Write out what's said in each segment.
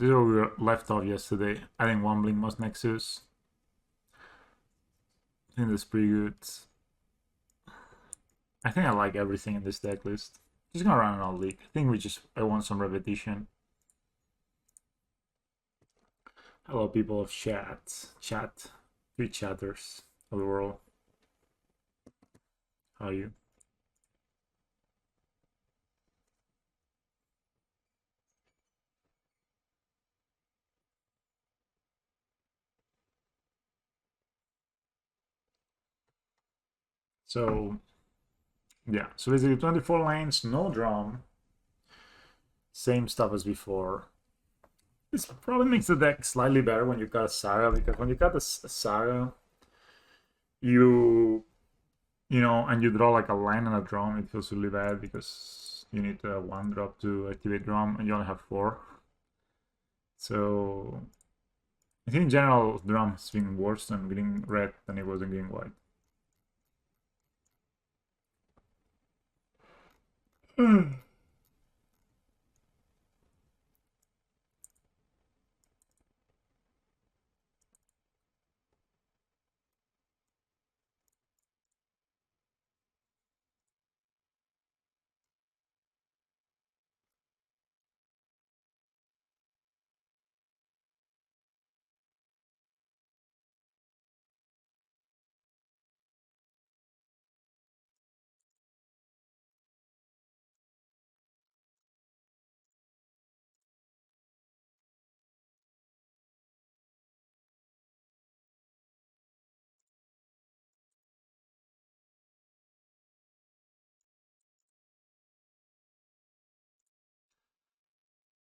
This is where we were left off yesterday. I think one blink was Nexus. I think that's pretty good. I think I like everything in this deck list. Just gonna run an all league. I think I want some repetition. Hello, people of chat. Three chatters of the world. How are you? So, yeah. So basically 24 lanes, no drum. Same stuff as before. This probably makes the deck slightly better when you got a Saga, because when you got a Saga, you know, and you draw like a line and a drum, it feels really bad because you need one drop to activate drum and you only have 4. So I think in general drum has been worse than getting red than it was in getting white.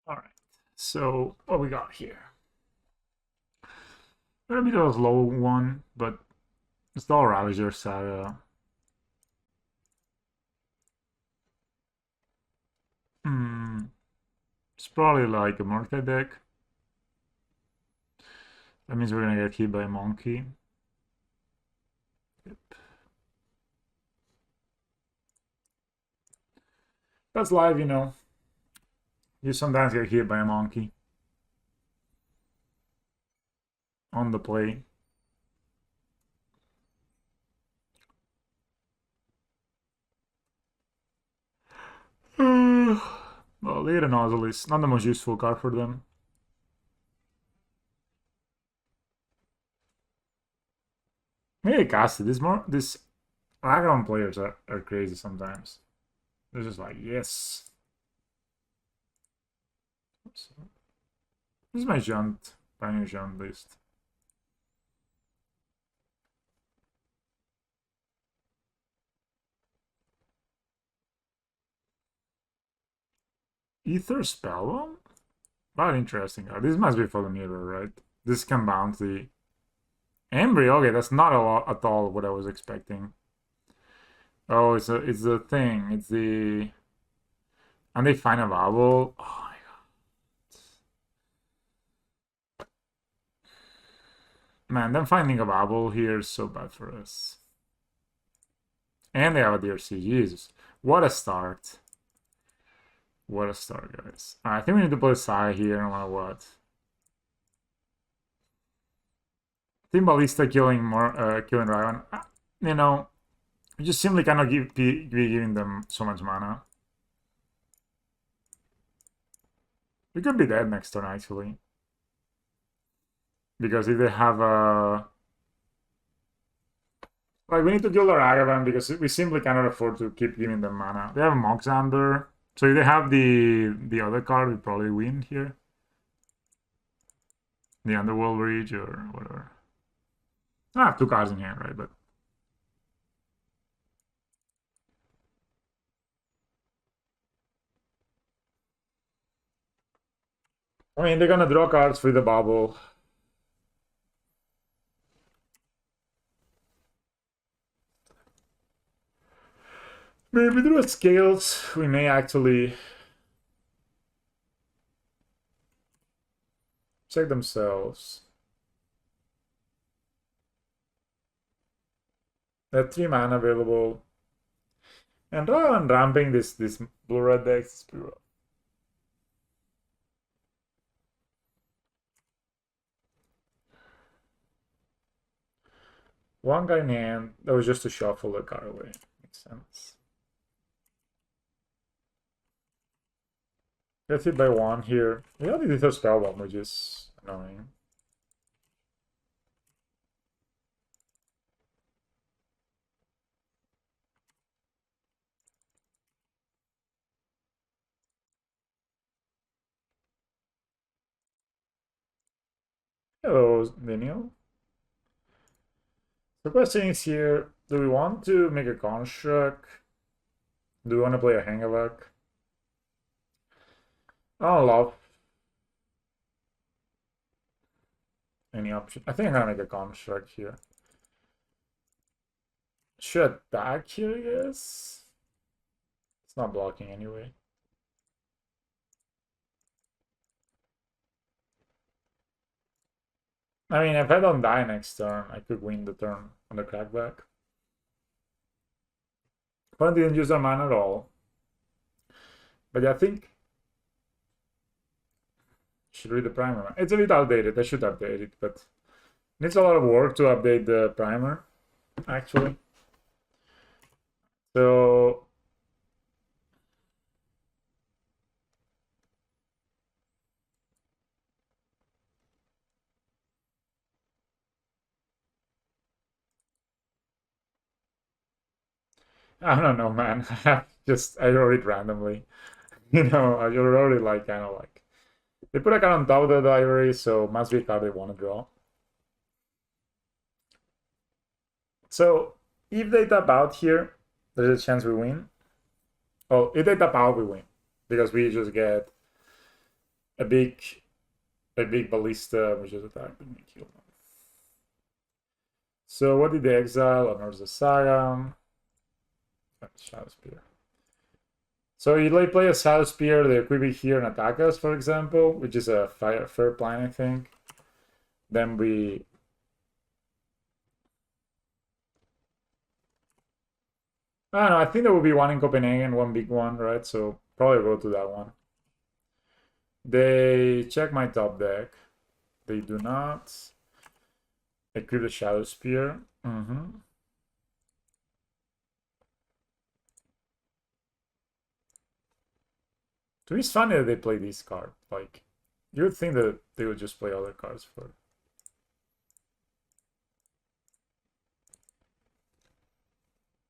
All right, so what we got here? A bit of a low one, but it's all Ravager Saga. It's probably like a Murka deck. That means we're gonna get hit by a monkey. Yep. That's live, you know. You sometimes get hit by a monkey on the play. Well, Leader Nozzle is not the most useful card for them. Maybe cast it. These Ragavan players are crazy sometimes. They're just like, yes. Oops. This is my Pioneer Junt list. Ether Spellbomb? Not interesting. This must be for the mirror, right? This can bounce the Embry. Okay, that's not a lot at all what I was expecting. Oh, it's the thing. It's the and they find a vowel. Oh my god. Man, them finding a vowel here is so bad for us. And they have a DRC. Jesus. What a start. What a start, guys. I think we need to play Sai here no matter what. Team Ballista killing Ryan. You know, we just simply cannot be giving them so much mana. We could be dead next turn, actually. Because if they have a... Like, we need to kill the Ragavan because we simply cannot afford to keep giving them mana. They have Moxander. So if they have the other card, we probably win here. The Underworld Reach or whatever. I have 2 cards in hand, right? But I mean, they're gonna draw cards for the bubble. Maybe we do a scales. We may actually check themselves. They have 3 mana available. And rather than ramping this blue red deck, it's pretty rough. One guy in hand. That was just to shuffle the card away. Makes sense. Get hit by one here. We already did a spell bomb, which is annoying. Hello, Daniel. The question is here, do we want to make a construct? Do we want to play a Hangavak? I don't love any option. I think I'm gonna make a construct here. Should attack here, I guess? It's not blocking anyway. I mean, if I don't die next turn, I could win the turn on the crackback. Opponent didn't use their mana at all. But yeah, I think should read the primer. It's a bit outdated. I should update it, but needs a lot of work to update the primer, actually. So I don't know, man. I wrote it randomly. I wrote it like kind of like they put a card on top of the diary, so must be a card they want to draw. So if they tap out here, there's a chance we win. Oh, if they tap out, we win because we just get a big ballista, which is attack and kill them. So what did they exile? Honors the Saga. Shadow Spear. So you like play a Shadow Spear, they equip it here and attack us, for example, which is a fair plan, I think. Then we I don't know, I think there will be one in Copenhagen, one big one, right? So probably go to that one. They check my top deck. They do not. Equip the Shadow Spear. To me, it's funny that they play this card. Like, you would think that they would just play other cards for.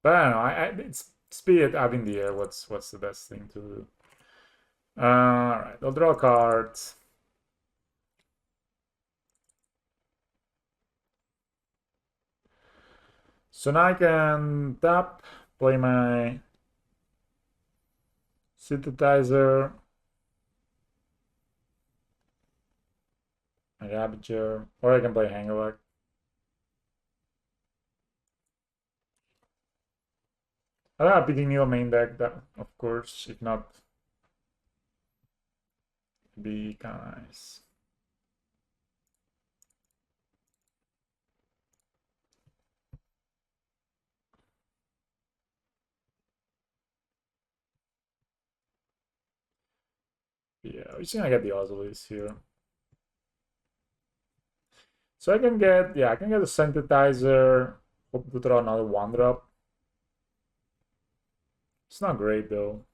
But I don't know. It's speed up in the air. What's the best thing to do? All right, I'll draw cards. So now I can tap, play my synthesizer, my Ravager, or I can play Hangavak. I have picking Neil main deck, that of course, if not, be kind of nice. Yeah, we're just gonna get the Ozolis here. So I can get a synthesizer. Hope to draw another one drop. It's not great though.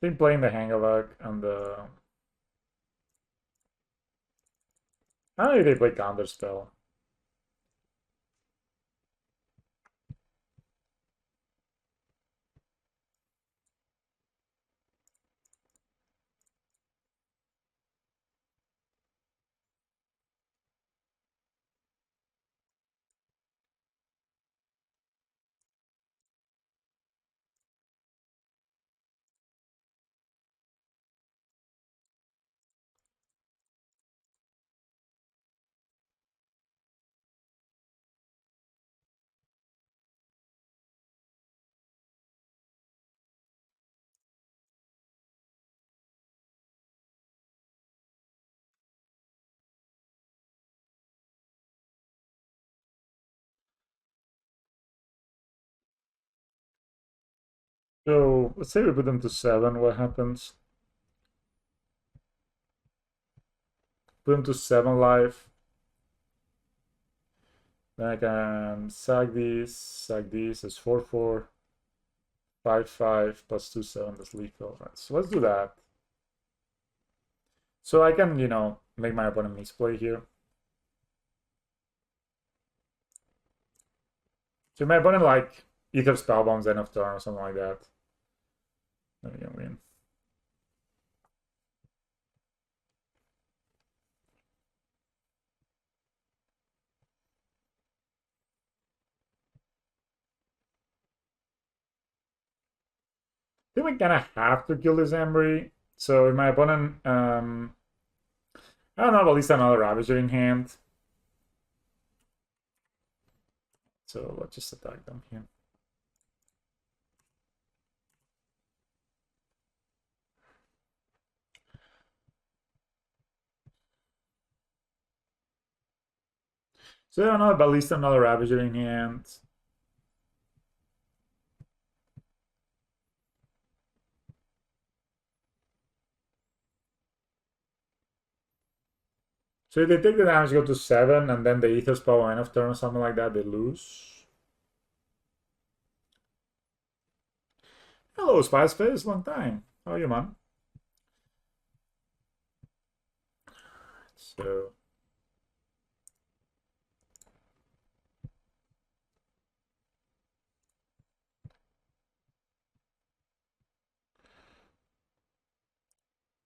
I think playing the Hangavak and the I don't know if they play Counterspell. So let's say we put them to 7. What happens? Put them to 7 life. Then I can sack this as 4/4, 5/5 plus 2/7. That's lethal. Right, so let's do that. So I can, make my opponent misplay here. So my opponent like either spellbombs end of turn or something like that. Then we can win. I think we kind of have to kill this Embry. So if my opponent, I don't have at least another Ravager in hand. So let's just attack them here. So I don't know, but at least another Ravager in hand. So if they take the damage, go to 7, and then the Ether Spell end of turn or something like that, they lose. Hello, Spice Face, long time. How are you, man?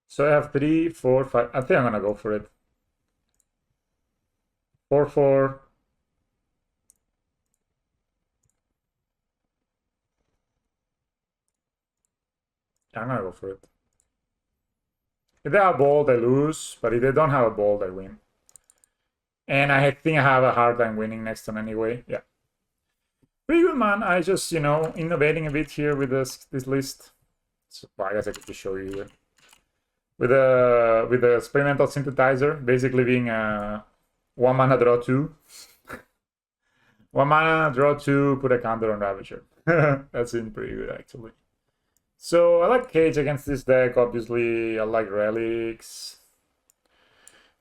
So I have 3, 4, 5. I think I'm gonna go for it. 4/4. I'm gonna go for it. If they have a ball, they lose, but if they don't have a ball, they win. And I think I have a hard time winning next turn anyway. Yeah. Pretty good, man. I just, innovating a bit here with this list. So I guess I could just show you here. With the experimental synthesizer, basically being a 1 mana draw 2. 1 mana draw 2, put a counter on Ravager. That's been pretty good actually. So I like Cage against this deck, obviously. I like Relics.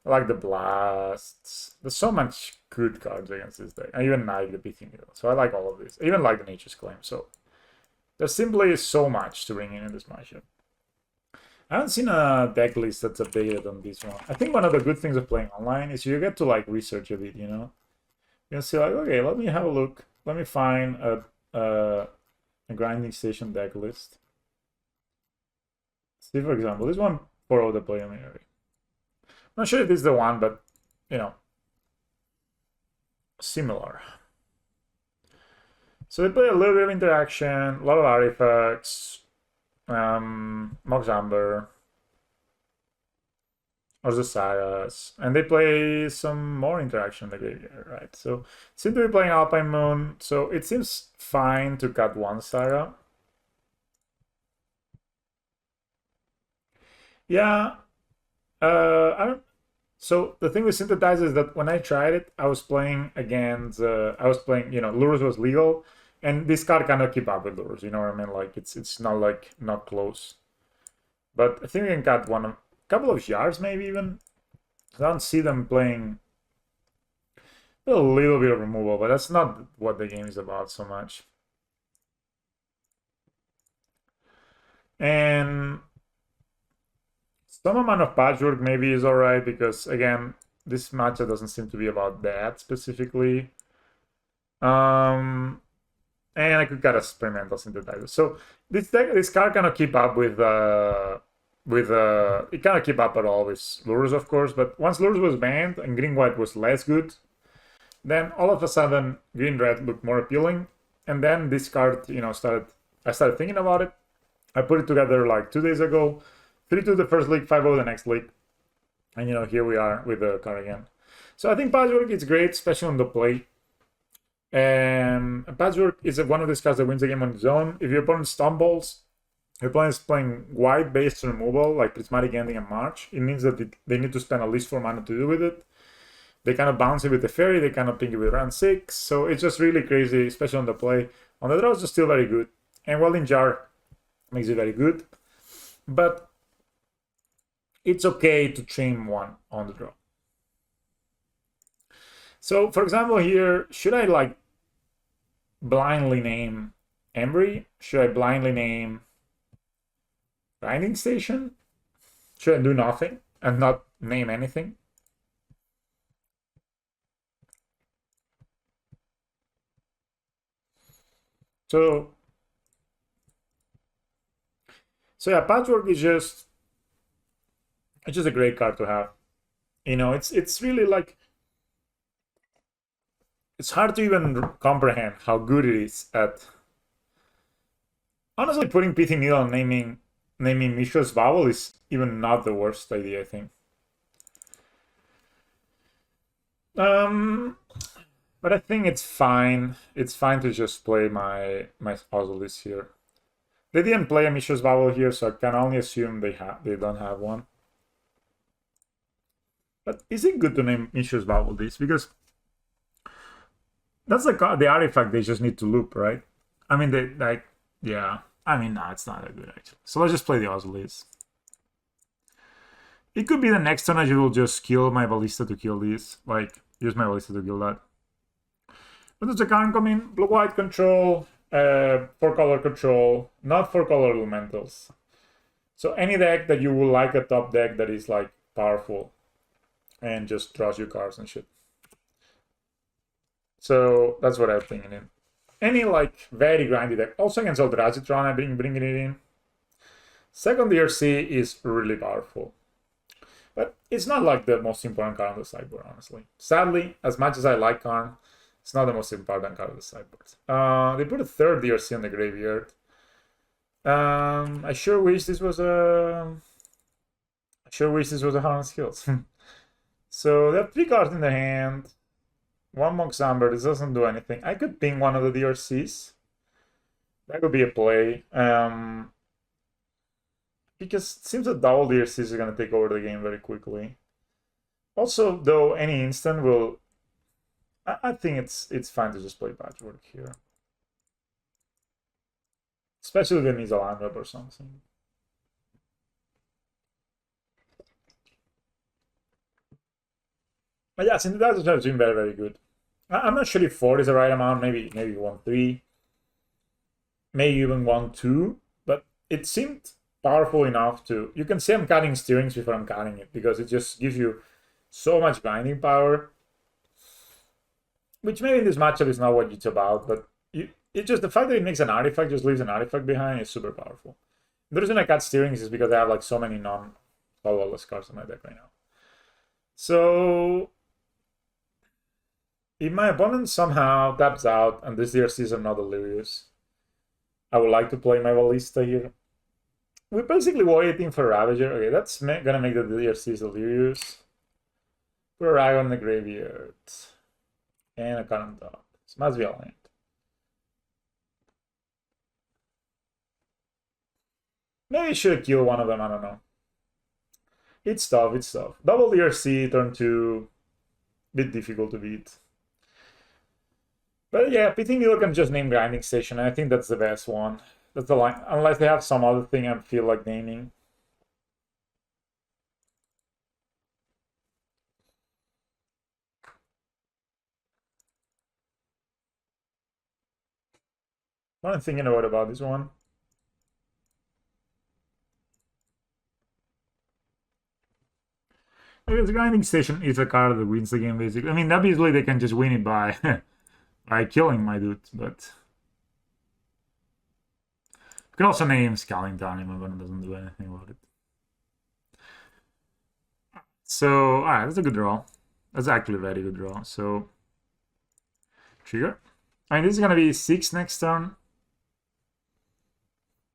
I like the Blasts. There's so much good cards against this deck. I even like the Beating Needle. So I like all of this. I even like the Nature's Claim. So there's simply so much to bring in this matchup. I haven't seen a deck list that's updated on this one. I think one of the good things of playing online is you get to like research a bit, You can see like, okay, let me have a look. Let me find a grinding station deck list. See, for example, this one for the player area. I'm not sure if this is the one, but similar. So they play a little bit of interaction, a lot of artifacts, Mox Amber, or the Sagas, and they play some more interaction in the graveyard, right? So seem to be playing Alpine Moon, so it seems fine to cut one Saga. Yeah, I don't. So the thing with synthesizer is that when I tried it, I was playing against. Lures was legal, and this card cannot keep up with lures. You know what I mean? Like it's not like not close. But I think we can cut a couple of yards, maybe even. I don't see them playing a little bit of removal, but that's not what the game is about so much. And some amount of patchwork maybe is alright because again, this matchup doesn't seem to be about that specifically. And I could cut a experimental synthesizer. So this card cannot keep up with it cannot keep up at all with lures, of course. But once lures was banned and green white was less good, then all of a sudden green red looked more appealing. And then this card, I started thinking about it. I put it together like 2 days ago. 3-2 the first league, 5-0 the next league. And here we are with the card again. So I think Patchwork is great, especially on the play. And Patchwork is one of these cards that wins the game on its own. If your opponent stumbles, your opponent is playing white-based removal, like Prismatic Ending and March. It means that they need to spend at least 4 mana to deal with it. They cannot bounce it with the Fairy, they cannot ping it with round 6. So it's just really crazy, especially on the play. On the draw, it's just still very good. And Welding Jar makes it very good. But it's okay to chain 1 on the draw. So, for example, here, should I like blindly name Embry? Should I blindly name Grinding Station? Should I do nothing and not name anything? So, yeah, Patchwork is just it's just a great card to have. You know, it's really like it's hard to even comprehend how good it is at honestly putting Pithing Needle and naming Mishra's Vowel is even not the worst idea, I think. But I think it's fine. It's fine to just play my Osiris here. They didn't play a Mishra's Vowel here, so I can only assume they don't have one. But is it good to name Mishra's Vowel this? Because that's the artifact they just need to loop, right? I mean, they like, yeah. I mean, no, it's not that good actually. So let's just play the Osiris. It could be the next turn I will just kill my Ballista to kill these. Like, use my Ballista to kill that. But does the card come in? Blue-white control, 4-color control, not 4-color elementals. So any deck that you would like a top deck that is like powerful and just draws you cards and shit. So that's what I'm thinking in. Any like very grindy deck. Also against advantatge, I bringing it in. Second DRC is really powerful. But it's not like the most important card on the sideboard, honestly. Sadly, as much as I like Karn, it's not the most important card on the sideboard. They put a third DRC on the graveyard. I sure wish this was a Harlan Skills. So they have 3 cards in their hand. 1 Monk's Amber. This doesn't do anything. I could ping one of the DRCs. That could be a play. Because it seems that double DRCs is going to take over the game very quickly. Also, though, any instant will... I think it's fine to just play Patchwork here. Especially if it needs a land rub or something. But yeah, synthesizer has been very, very good. I'm not sure if 4 is the right amount. Maybe 1-3. Maybe even 1-2. But it seemed powerful enough to... You can say I'm cutting steerings before I'm cutting it, because it just gives you so much grinding power. Which maybe in this matchup is not what it's about, but it's just the fact that it makes an artifact, just leaves an artifact behind, is super powerful. The reason I cut steerings is because I have like so many non-colorless cards on my deck right now. So if my opponent somehow taps out and this DRCs are not delirious, I would like to play my Ballista here. We're basically waiting for Ravager. Okay, that's gonna make the DRCs delirious. Put a Rag on the graveyard. And a current top. This must be a land. Maybe I should kill one of them, I don't know. It's tough, it's tough. Double DRC, turn 2. Bit difficult to beat. But yeah, Pithing Needle can just name Grinding Station, and I think that's the best one. That's the line, unless they have some other thing I feel like naming. What I'm thinking about this one. Because Grinding Station is a card that wins the game, basically. I mean, obviously they can just win it by by killing my dude, but you can also name Scaling Down even when it doesn't do anything about it. So, alright, that's a good draw. That's actually a very good draw. So, trigger. I mean, this is gonna be 6 next turn.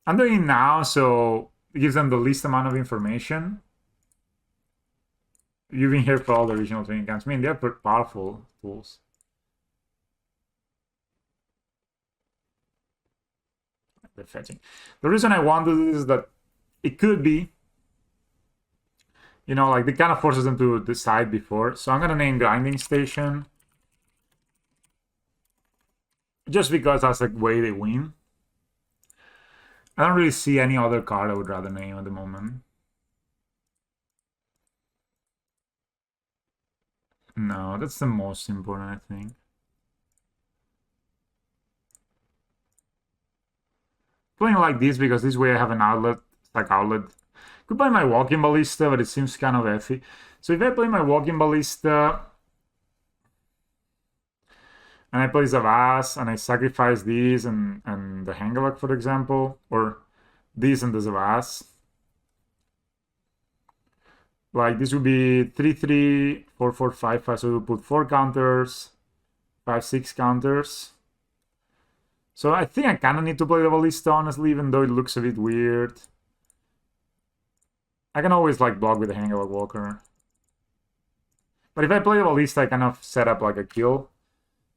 I'm doing it now, so it gives them the least amount of information. You've been here for all the regional training camps. I mean, they're powerful tools. They're fetching. The reason I want to do this is that it could be, you know, like, it kind of forces them to decide before. So I'm gonna name Grinding Station. Just because that's the way they win. I don't really see any other card I would rather name at the moment. No, that's the most important, I think. Playing like this because this way I have an outlet, stack outlet. Could play my walking ballista, but it seems kind of iffy. So if I play my walking ballista and I play Zavas and I sacrifice these and the Hangalak, for example, or these and the Zavas, like this would be 3-3, 4-4, 5-5. So we'll put 4 counters, 5-6 counters. So I think I kind of need to play the ballista, honestly, even though it looks a bit weird. I can always like block with the Hangalak Walker. But if I play the ballista, I kind of set up like a kill.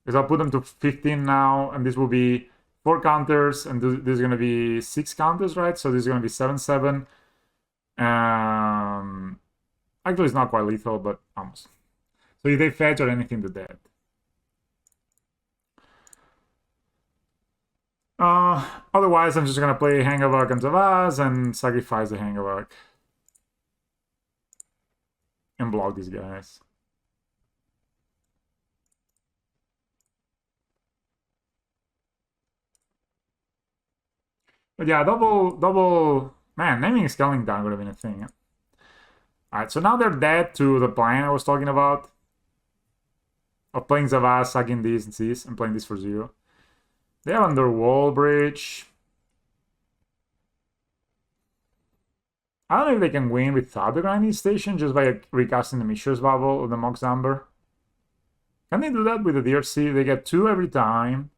Because I'll put them to 15 now, and this will be 4 counters, and this is going to be 6 counters, right? So this is going to be 7-7. Actually, it's not quite lethal, but almost. So if they fetch or anything, they're dead. Otherwise, I'm just going to play Hangalak and Zavaz and sacrifice the Hangalak. And block these guys. But yeah, double. Man, naming scaling down would have been a thing. Alright, so now they're dead to the plan I was talking about. Of playing Zavaz, sacking these and these, and playing this for 0. They have under wall bridge. I don't know if they can win without the grinding station just by recasting the Mishra's Bubble or the Mox Amber. Can they do that with the DRC? They get 2 every time.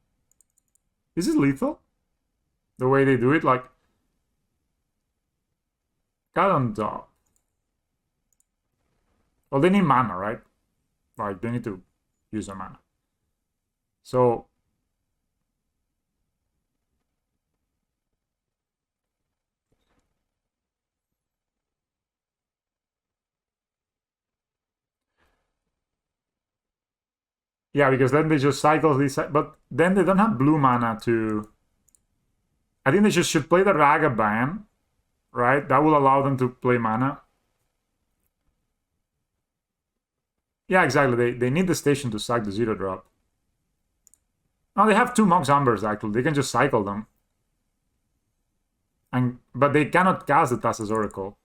Is it lethal? The way they do it, like cut on top. Well, they need mana, right? Like they need to use their mana. So yeah, because then they just cycle this, but then they don't have blue mana to. I think they just should play the Raga ban, right? That will allow them to play mana. Yeah, exactly. They need the station to sack the 0-drop. Oh, they have 2 Mox Ambers, actually. They can just cycle them. But they cannot cast the Thassa's Oracle.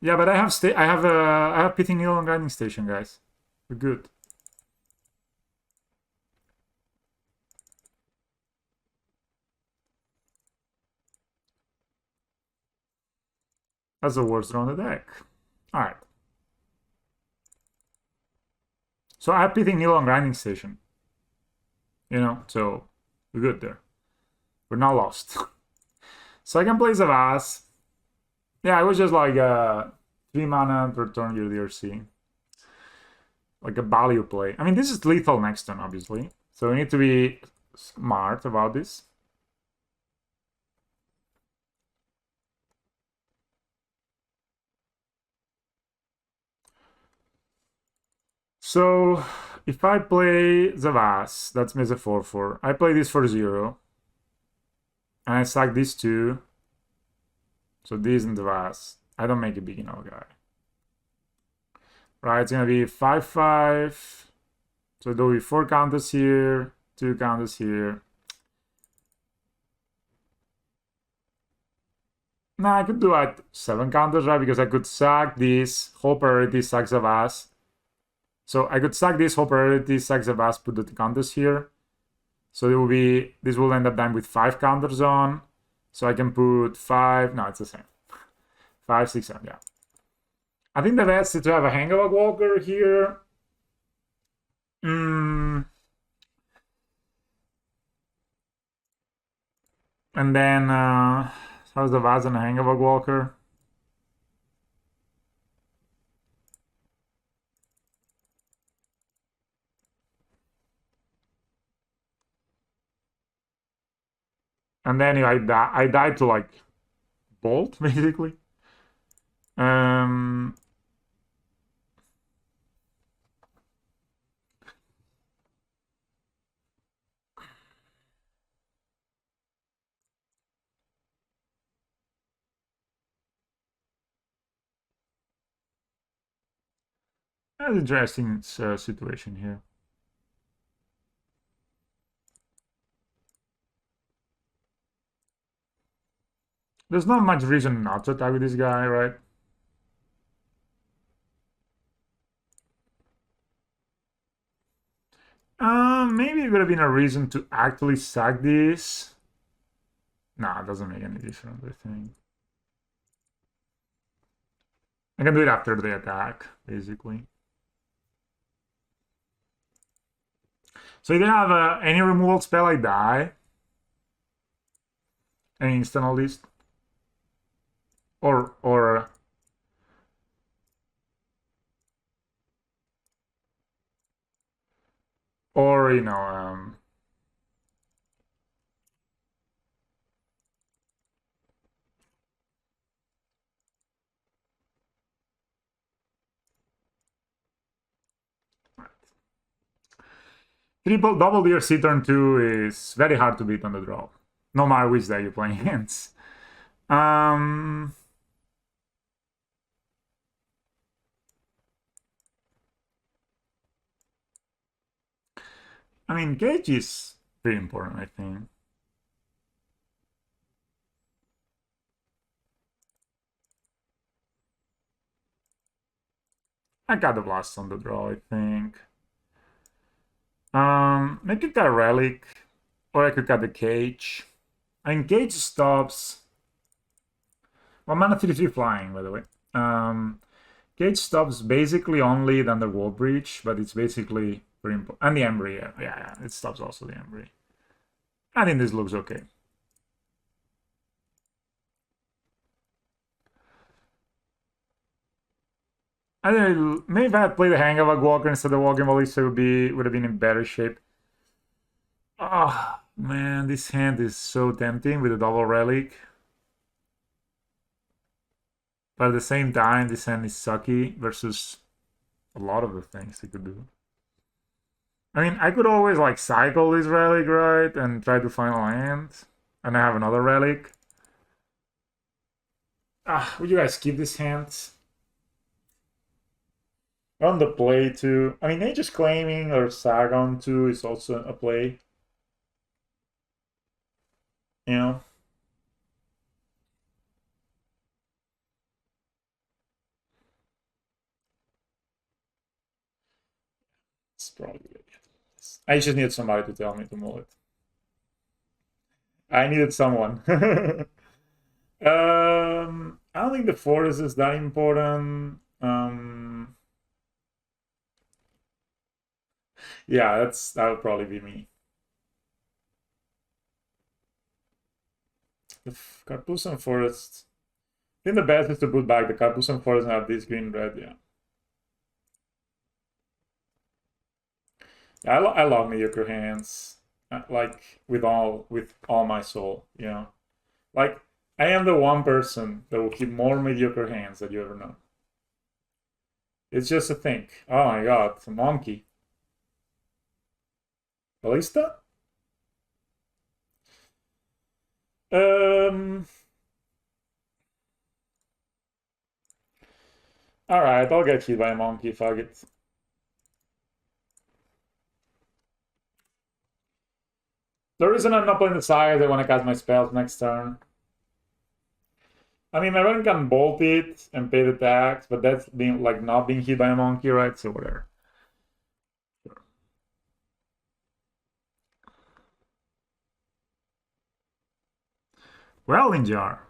Yeah, but I have Pithing Needle and Grinding Station, guys. We're good. That's the worst draw on the deck. Alright. So I have Pithing Needle and Grinding Station. You know, so we're good there. We're not lost. So I can play Zavaz. Yeah, it was just like 3 mana to return your DRC. Like a value play. I mean, this is lethal next turn, obviously. So we need to be smart about this. So if I play Zavaz, that's Mesa 4-4. I play this for 0. And I sack these 2. So these and Zavaz. I don't make a big enough guy. Right, it's gonna be 5-5. So there'll be 4 counters here, 2 counters here. Nah, I could do like 7 counters, right? Because I could sack this, whole priority, sack Zavaz. So I could sack this, whole priority, sack Zavaz, put the counters here. So it will be, this will end up dying with 5 counters on. So I can put 5, no, it's the same. 5, 6, 7, yeah. I think the best is to have a Hangalak Walker here. And then, how's the Vaz and a Hangalak Walker? And then I died to like Bolt, basically. That's an interesting situation here. There's not much reason not to attack with this guy, right? Maybe it would have been a reason to actually sack this. Nah, it doesn't make any difference, I think. I can do it after the attack, basically. So you don't have any removal spell, I die. Any instant at least. Or you know, 3 double DRC turn 2 is very hard to beat on the draw. No matter which day you're playing against. I mean, Gage is pretty important, I think. I got the blast on the draw, I think. I could get a relic, or I could get the cage. I mean, cage stops. Well, mana 3/3 flying, by the way. Cage stops basically only the Underworld Breach, but it's basically very important. And the Embry, yeah, it stops also the Embry. I think this looks okay. I think maybe if I had played the Hang of a Walker instead of Walking Ballista, would have been in better shape. Ah, oh, man, this hand is so tempting with a double relic. But at the same time, this hand is sucky versus a lot of the things he could do. I mean, I could always like cycle this relic, right? And try to find a land. And I have another relic. Would you guys keep this hand? On the play too. I mean, Nature's Claiming or Sargon too is also a play. You know? It's probably good. I just need somebody to tell me to mull it. I needed someone. I don't think the forest is that important. Yeah, that would probably be me. The Carpusan Forest. I think the best is to put back the Carpusan Forest and have this green red, yeah. I love mediocre hands, like with all my soul, you know. Like I am the one person that will keep more mediocre hands that you ever know. It's just a thing. Oh my god, it's a monkey. Ballista? Alright, I'll get hit by a monkey, fuck it. The reason I'm not playing the Sire is I want to cast my spells next turn. I mean, my run can bolt it and pay the tax, but that's being like not being hit by a monkey, right? So whatever. Sure. Well, in jar.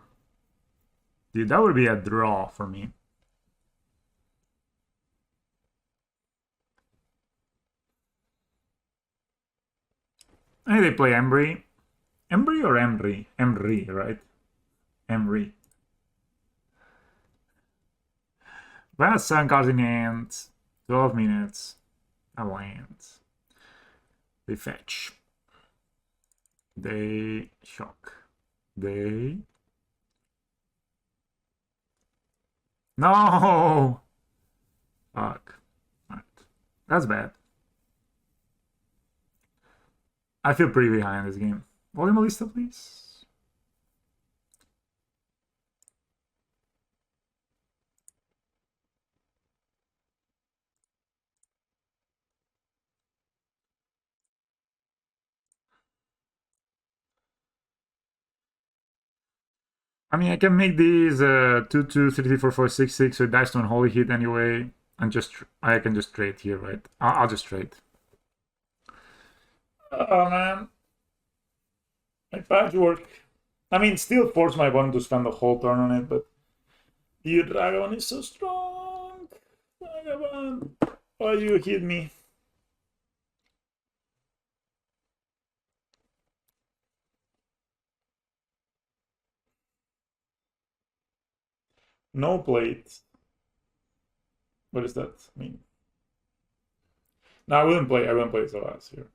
Dude, that would be a draw for me. I think they play Embry. Embry or Emry? Emry, right? Emry. Well, 7 cards in hand, 12 minutes, a land. They fetch. They shock. They... No! Fuck. Right. That's bad. I feel pretty behind this game. Volume Ballista, please. I mean, I can make these 2, 2, 3, 3, 4, 4, 6, 6, so it dies to unholy hit anyway, and just I can just trade here, right? I'll just trade. Oh man, my patchwork. I mean, still force my opponent to spend the whole turn on it, but your dragon is so strong. Dragon, why you hit me? No plate. What does that mean? No, I wouldn't play. I wouldn't play Zavas here.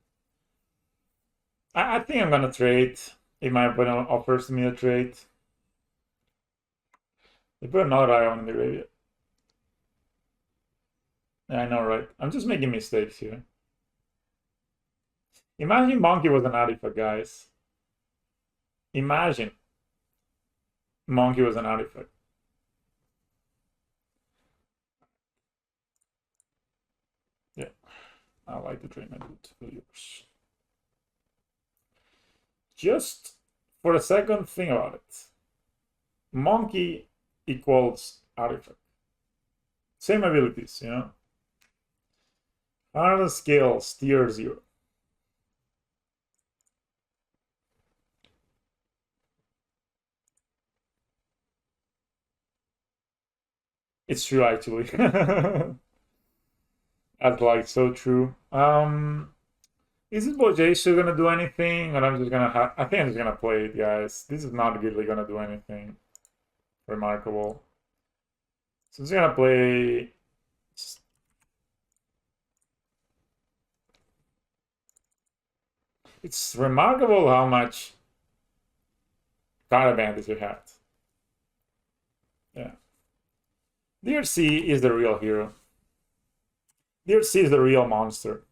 I think I'm gonna trade if my opponent offers me a trade. They put another ion in the graveyard. Yeah, I know, right? I'm just making mistakes here. Imagine Monkey was an artifact, guys. Imagine Monkey was an artifact. Yeah, I like to trade my dude for yours. Just for a second, think about it. Monkey equals artifact. Same abilities, you know? Hard skills, tier 0. It's true, actually. That's like so true. Isn't Bojace gonna do anything? Or I'm just gonna I think I'm just gonna play it, guys. This is not really gonna do anything remarkable. So I'm just gonna play. It's remarkable how much card advantage you had. Yeah. DRC is the real hero. DRC is the real monster.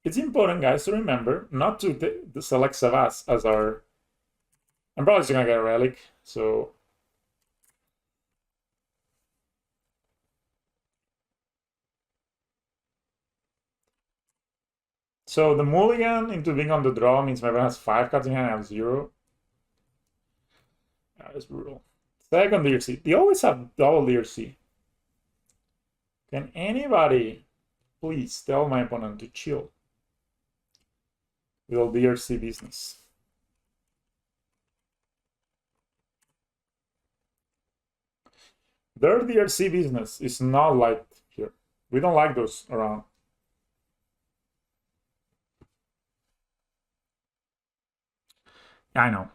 It's important, guys, to remember not to select Savas as our. I'm probably just gonna get a relic, so. So the mulligan into being on the draw means my opponent has 5 cards in hand and I have 0. That is brutal. Second DRC. They always have double DRC. Can anybody please tell my opponent to chill? Little DRC business. Their DRC business is not liked here. We don't like those around. Yeah, I know.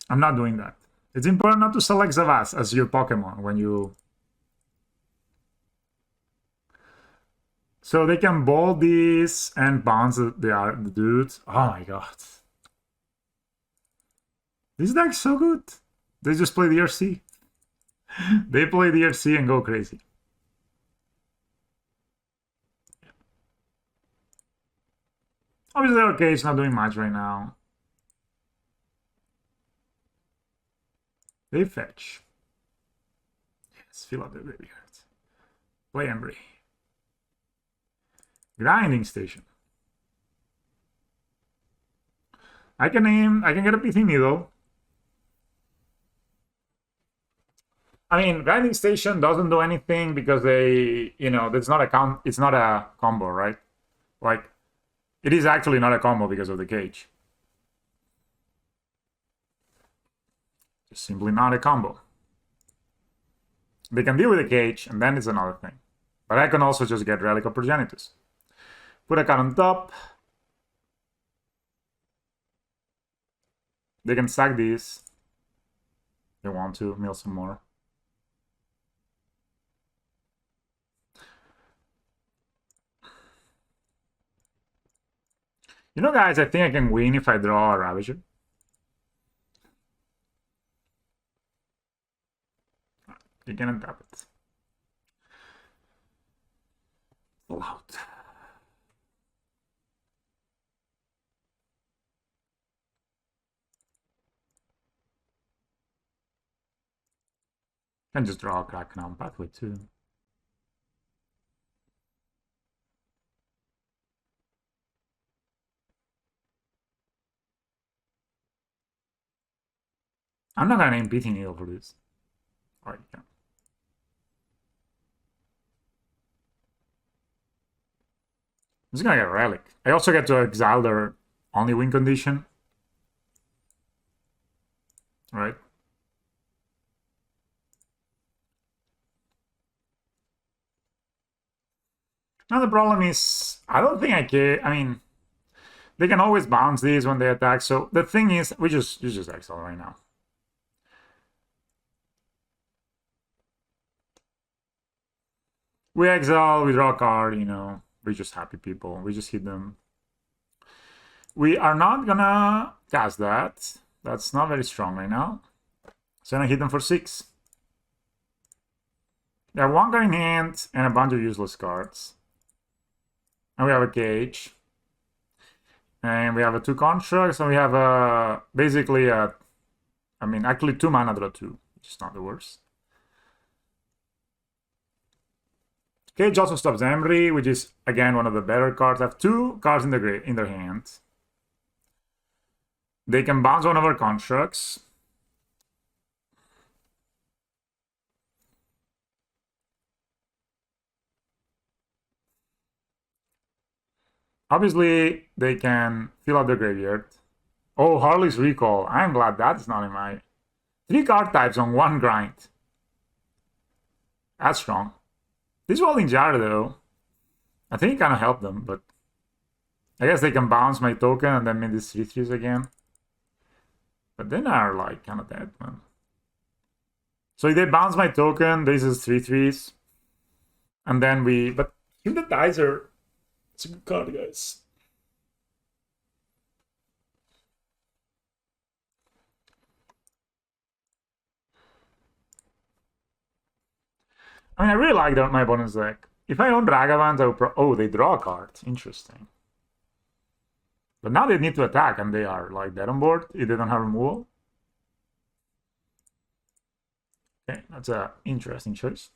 I'm not doing that. It's important not to select Zavas as your Pokemon when you. So they can ball this and bounce the dude. Oh my god. This deck's so good. They just play DRC. They play DRC and go crazy. Obviously, okay, it's not doing much right now. They fetch. Yes, fill up the graveyard. Play Embry. Grinding Station. I can get a Pithing Needle. I mean, Grinding Station doesn't do anything because they, it's not a combo, right? Like, it is actually not a combo because of the cage. It's simply not a combo. They can deal with the cage, and then it's another thing. But I can also just get Relic of Progenitus. Put a card on top. They can sack these. They want to mill some more. You know, guys, I think I can win if I draw a Ravager. You can untap it. Loud. Can just draw a Kraken on pathway too. I'm not gonna name PT Needle for this. Alright, yeah. I'm just gonna get a Relic. I also get to exile their only win condition. Right? Now the problem is, I don't think I can. I mean, they can always bounce these when they attack. So the thing is, you just exile right now. We exile, we draw a card, you know. We're just happy people. We just hit them. We are not gonna cast that. That's not very strong right now. So I hit them for 6. They have 1 card in hand and a bunch of useless cards. And we have a cage. And we have a 2 constructs, and we have a basically a, I mean, actually 2 mana draw 2, which is not the worst. Cage also stops Emery, which is again one of the better cards. I have 2 cards in their hand. They can bounce one of our constructs. Obviously, they can fill up their graveyard. Oh, Harley's Recall. I'm glad that's not in my... 3 card types on 1 grind. That's strong. This Welding Jar, though, I think it kind of helped them, but... I guess they can bounce my token and then make these 3/3s again. But then are like kind of dead, man. So if they bounce my token, this is 3/3s. And then we... But Synthesizer... It's a good card, guys. I mean, I really like my opponent's deck. If I own Dragavant, I would oh, they draw a card. Interesting. But now they need to attack, and they are like dead on board if they don't have removal. Okay, that's an interesting choice.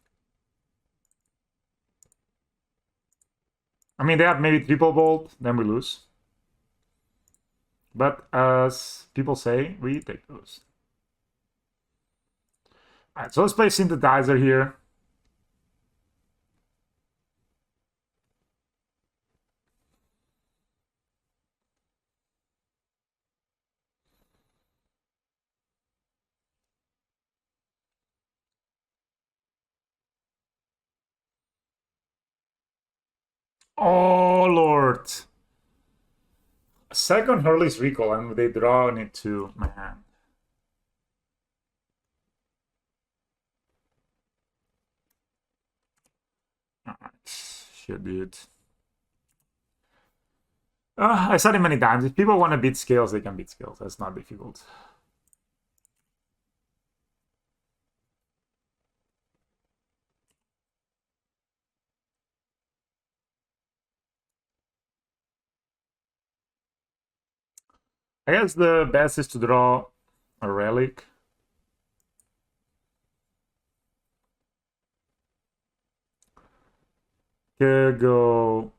I mean, they have maybe triple bolt, then we lose. But as people say, we take those. Alright, so let's play Synthesizer here. Oh, Lord. Second Hurley's Recall, and they draw on it too, man. Alright, shit, dude. I said it many times. If people want to beat scales, they can beat scales. That's not difficult. I guess the best is to draw a relic. Could go...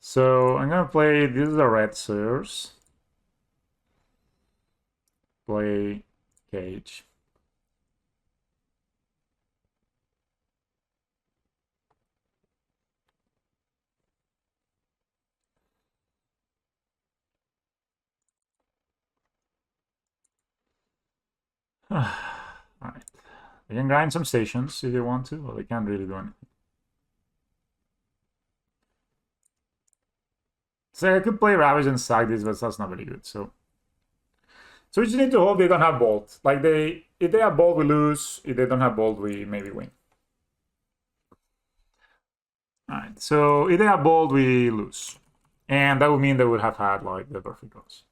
So I'm gonna play, this is a red source. Play cage. Alright. They can grind some stations if they want to, but they can't really do anything. So I could play Ravage and sack this, but that's not very good. So we just need to hope they don't have Bolt. Like if they have Bolt, we lose. If they don't have Bolt, we maybe win. Alright, so if they have Bolt, we lose. And that would mean they would have had like the perfect draws.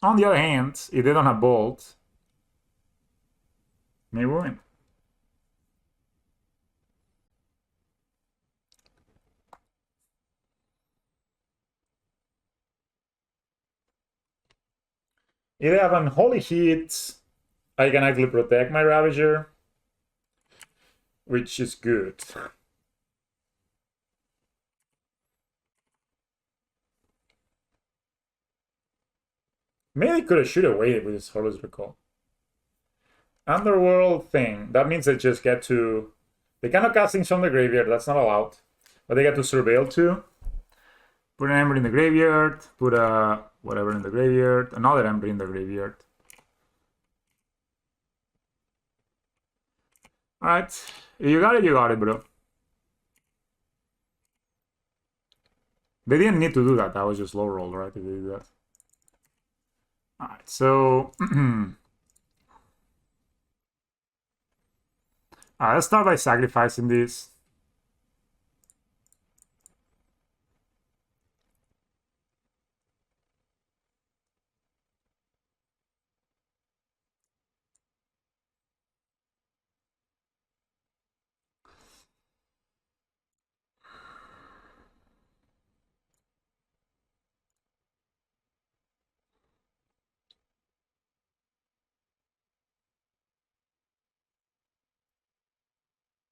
On the other hand, if they don't have Bolt, maybe we win. If they have Unholy Heat, I can actually protect my Ravager, which is good. Maybe could have waited with his Horus Recall. Underworld thing. That means they just get to... They cannot cast things from the graveyard. That's not allowed. But they get to surveil too. Put an Ember in the graveyard. Put a whatever in the graveyard. Another Ember in the graveyard. Alright. You got it, bro. They didn't need to do that. That was just low roll, right? If they did that. Alright, so... let's start by sacrificing this.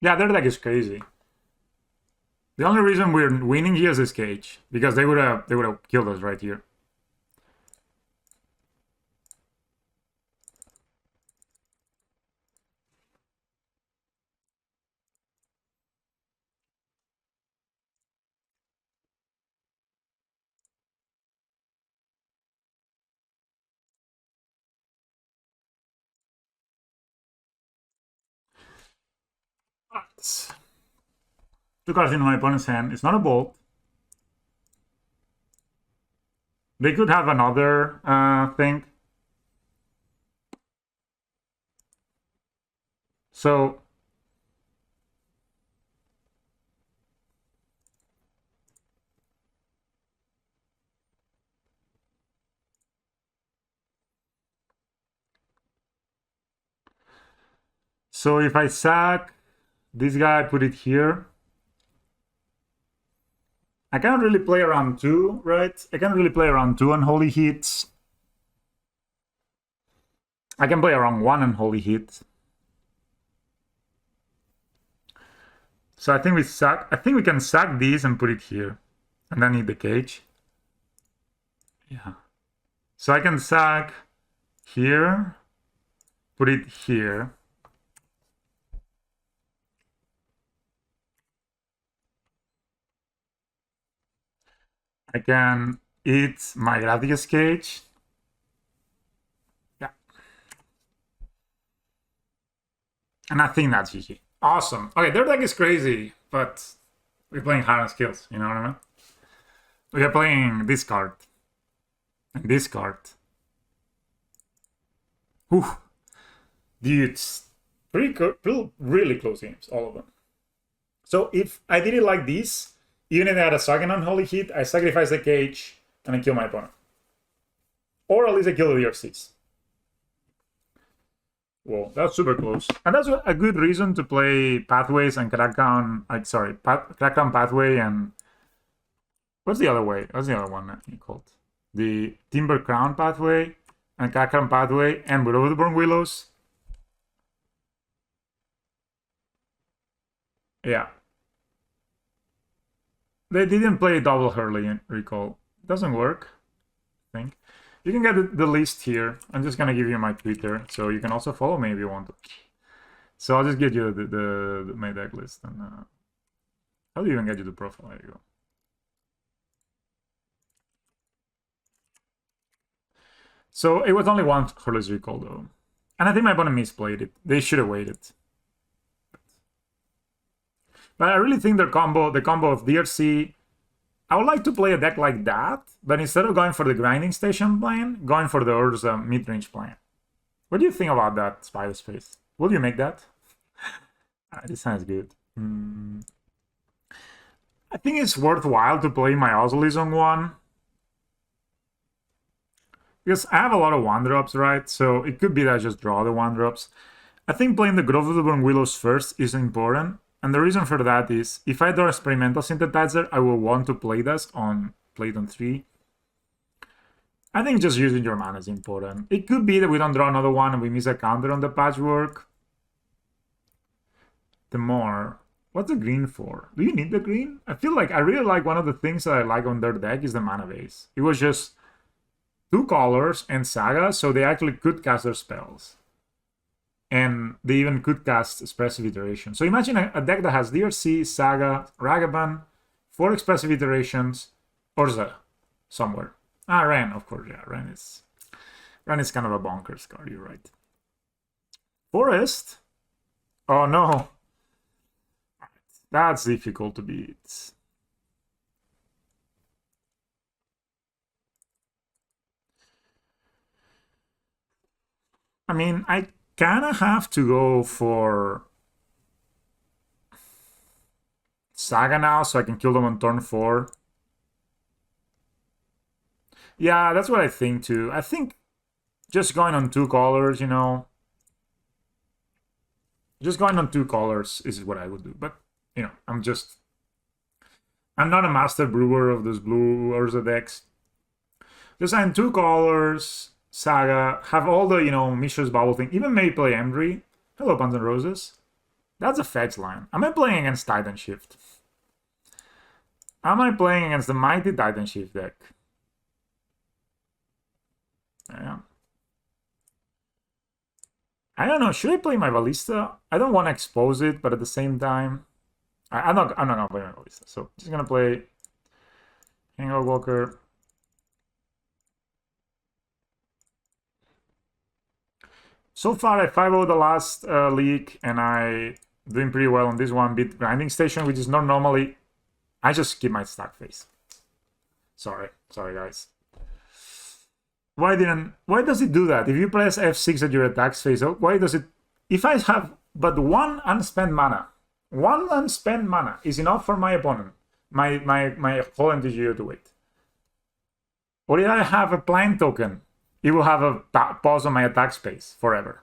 Yeah, their deck is crazy. The only reason we're winning here is this cage, because they would have killed us right here. Two cards in my opponent's hand. It's not a bolt. They could have another thing. So if I sack this guy, put it here. I can't really play around 2, right? I can't really play around 2 Unholy Hits. I can play around 1 Unholy Hit. So I think we can sack these and put it here. And then eat the cage. Yeah. So I can sack here, put it here. I can eat my Gradius cage. Yeah. And I think that's GG. Awesome. Okay, their deck is crazy, but we're playing hard on skills, you know what I mean? We are playing this card. And this card. Whew. Dudes. Really close games, all of them. So if I did it like this, even if I had a second Unholy Hit, I sacrifice the cage and I kill my opponent. Or at least I kill the DRCs. Whoa, that's super close. And that's a good reason to play Pathways and Crackdown. Crackdown Pathway and... What's the other way? What's the other one called? The Timber Crown Pathway and Crackdown Pathway and Widow of the Born Willows. Yeah. They didn't play double Hurley recall. It doesn't work, I think. You can get the list here. I'm just gonna give you my Twitter, so you can also follow me if you want to. So I'll just get you my deck list. And how do you even get you the profile? There you go. So it was only one Hurley's recall though, and I think my opponent misplayed it. They should have waited. But I really think the combo of DRC, I would like to play a deck like that, but instead of going for the grinding station plan, going for the Urza mid-range plan. What do you think about that, Spider Space? Will you make that? This sounds good. I think it's worthwhile to play my Ozolys on one. Because I have a lot of 1-drops, right? So it could be that I just draw the 1-drops. I think playing the Growth of the Born Willows first is important. And the reason for that is, if I draw experimental synthesizer, I will want to play this on play it on 3. I think just using your mana is important. It could be that we don't draw another one and we miss a counter on the patchwork. The more. What's the green for? Do you need the green? I feel like I really like one of the things that I like on their deck is the mana base. It was just 2 colors and Saga, so they actually could cast their spells. And they even could cast expressive iteration. So imagine a deck that has DRC, Saga, Ragavan, 4 expressive iterations, Urza somewhere. Ah, Ren, of course, yeah. Ren is kind of a bonkers card, you're right. Forest? Oh no. That's difficult to beat. I mean, I kind of have to go for Saga now so I can kill them on turn 4. Yeah, that's what I think too. I think just going on 2 colors, you know, just going on 2 colors is what I would do. But, you know, I'm not a master brewer of those blue Urza decks. Just on 2 colors, Saga, have all the, you know, Mishra's Bubble thing. Even maybe play Embry. Hello, Pans and Roses. That's a fetch line. Am I playing against Titan Shift? Am I playing against the mighty Titan Shift deck? Yeah. I don't know. Should I play my Ballista? I don't want to expose it, but at the same time, I'm not gonna play my Ballista. So just gonna play Hangout Walker. So far, I 5-0 the last league, and I doing pretty well on this one. Beat Grinding Station, which is not normally. I just skip my stack phase. Sorry, guys. Why does it do that? If you press F6 at your attack phase, why does it? If I have but one unspent mana is enough for my opponent. My whole entire to wait. Or if I have a blind token, it will have a pause on my attack space forever.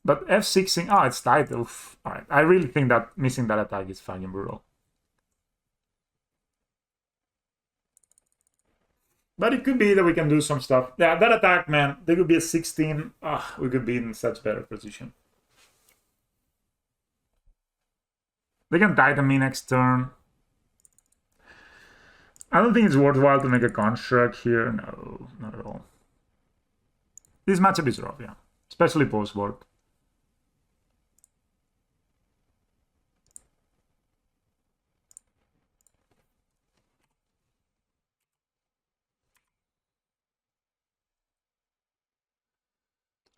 But F6ing, oh, it's tight. Oof. All right, I really think that missing that attack is fucking brutal. But it could be that we can do some stuff. Yeah, that attack, man, they could be a 16. We could be in such better position. They can Titan me next turn. I don't think it's worthwhile to make a construct here. No, not at all. This matchup is rough, yeah. Especially post-board.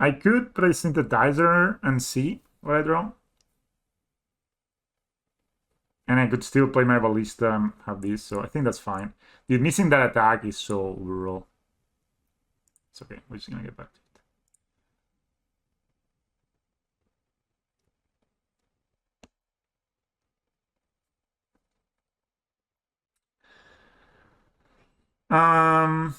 I could play synthesizer and see what I draw. And I could still play my Ballista and have this, so I think that's fine. Dude, missing that attack is so brutal. It's okay, we're just gonna get back to it. Um...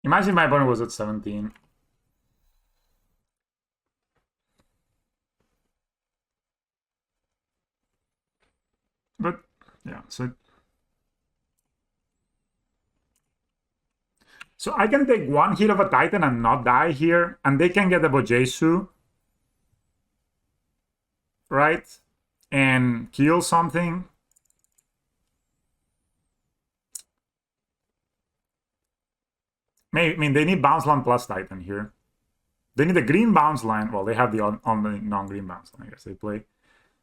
Imagine my opponent was at 17. But, yeah, so I can take 1 hit of a Titan and not die here, and they can get a Bojesu, right? And kill something. I mean, they need bounce land plus Titan here. They need a green bounce line. Well, they have the only non-green bounce line, I guess they play.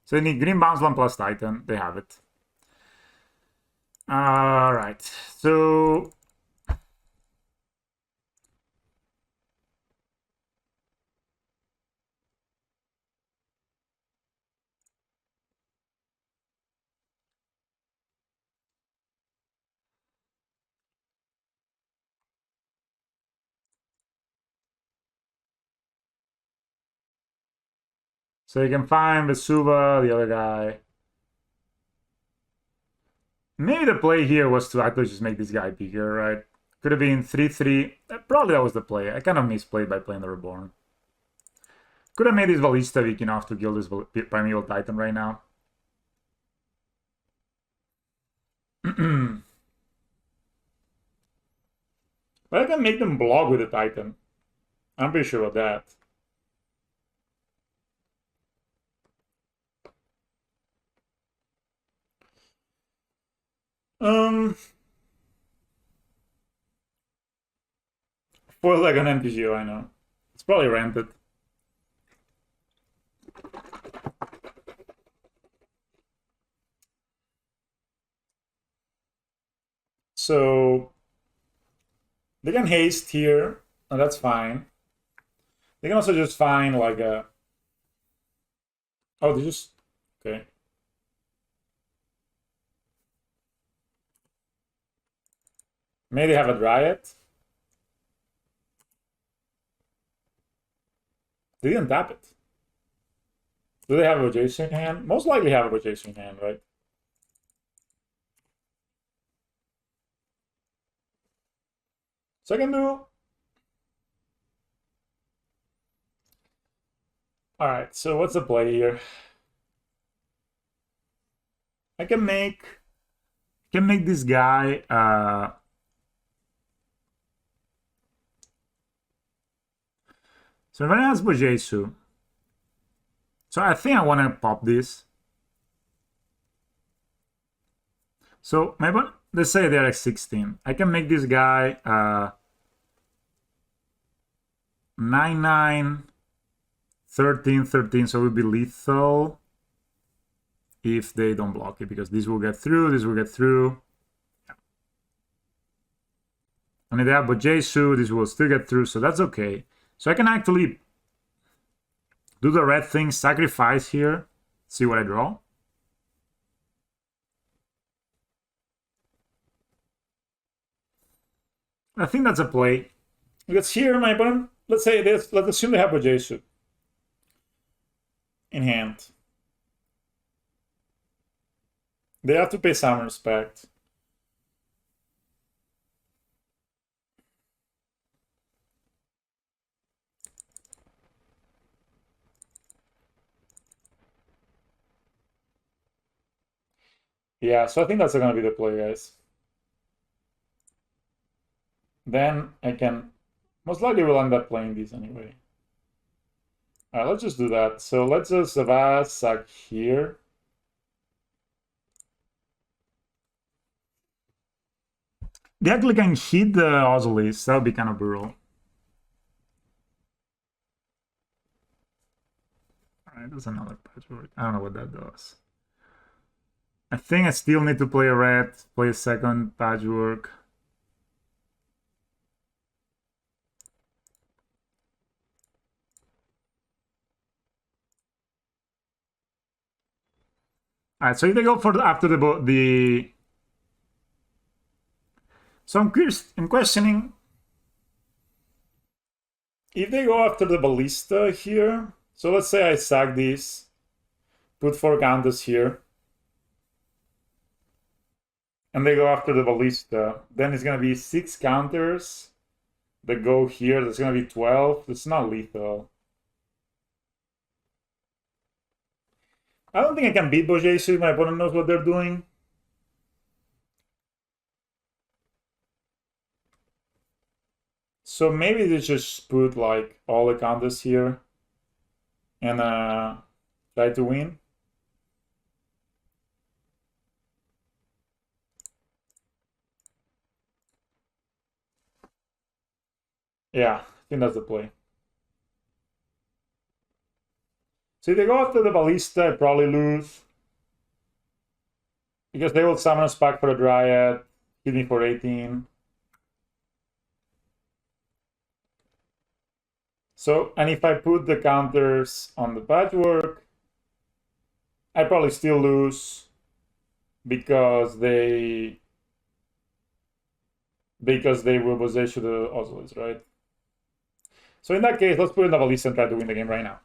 So they need green bounce land plus Titan. They have it. All right. So So you can find Vesuva, the other guy. Maybe the play here was to actually just make this guy bigger, right? Could have been 3-3. Probably that was the play. I kind of misplayed by playing the Reborn. Could have made this Ballista weak enough to kill this Primeval Titan right now. But I can make them block with the Titan. I'm pretty sure of that. For like an MTGO, I know. It's probably rented. So they can haste here, and that's fine. They can also just find like a... Oh, they just... Okay. Maybe they have a Dryad. They didn't tap it. Do they have a Jason in hand? Most likely have a Jason in hand, right? So I can do... Alright, so what's the play here? I can make this guy so if I ask Bojesu, so I think I want to pop this. So maybe let's say they're like 16. I can make this guy 9-9, 13-13, so it would be lethal if they don't block it, because this will get through, this will get through. And if they have Bojesu, this will still get through, so that's okay. So I can actually do the red thing, sacrifice here, see what I draw. I think that's a play. Because here my opponent, let's say this, let's assume they have Bojesu in hand. They have to pay some respect. Yeah, so I think that's gonna be the play, guys. Then I can, most likely will end up playing these anyway. Alright, let's just do that. So let's just sack here. They actually can hit the Ozolis. That would be kind of brutal. Alright, that's another patchwork. I don't know what that does. I think I still need to play a red, play a second patchwork. Alright, so if they go for after the so I'm curious, I'm questioning if they go after the Ballista here. So let's say I sack these, put 4 counters here, and they go after the Ballista. Then it's gonna be 6 counters that go here. That's gonna be 12. It's not lethal. I don't think I can beat Bojesu if my opponent knows what they're doing. So maybe they just put like all the counters here and try to win. Yeah, I think that's the play. So if they go after the Ballista, I probably lose. Because they will summon a Spark for a Dryad, hit me for 18. So, and if I put the counters on the patchwork, I probably still lose because they will possession the Ozolis, right? So in that case, let's put in the Ballista and try to win the game right now.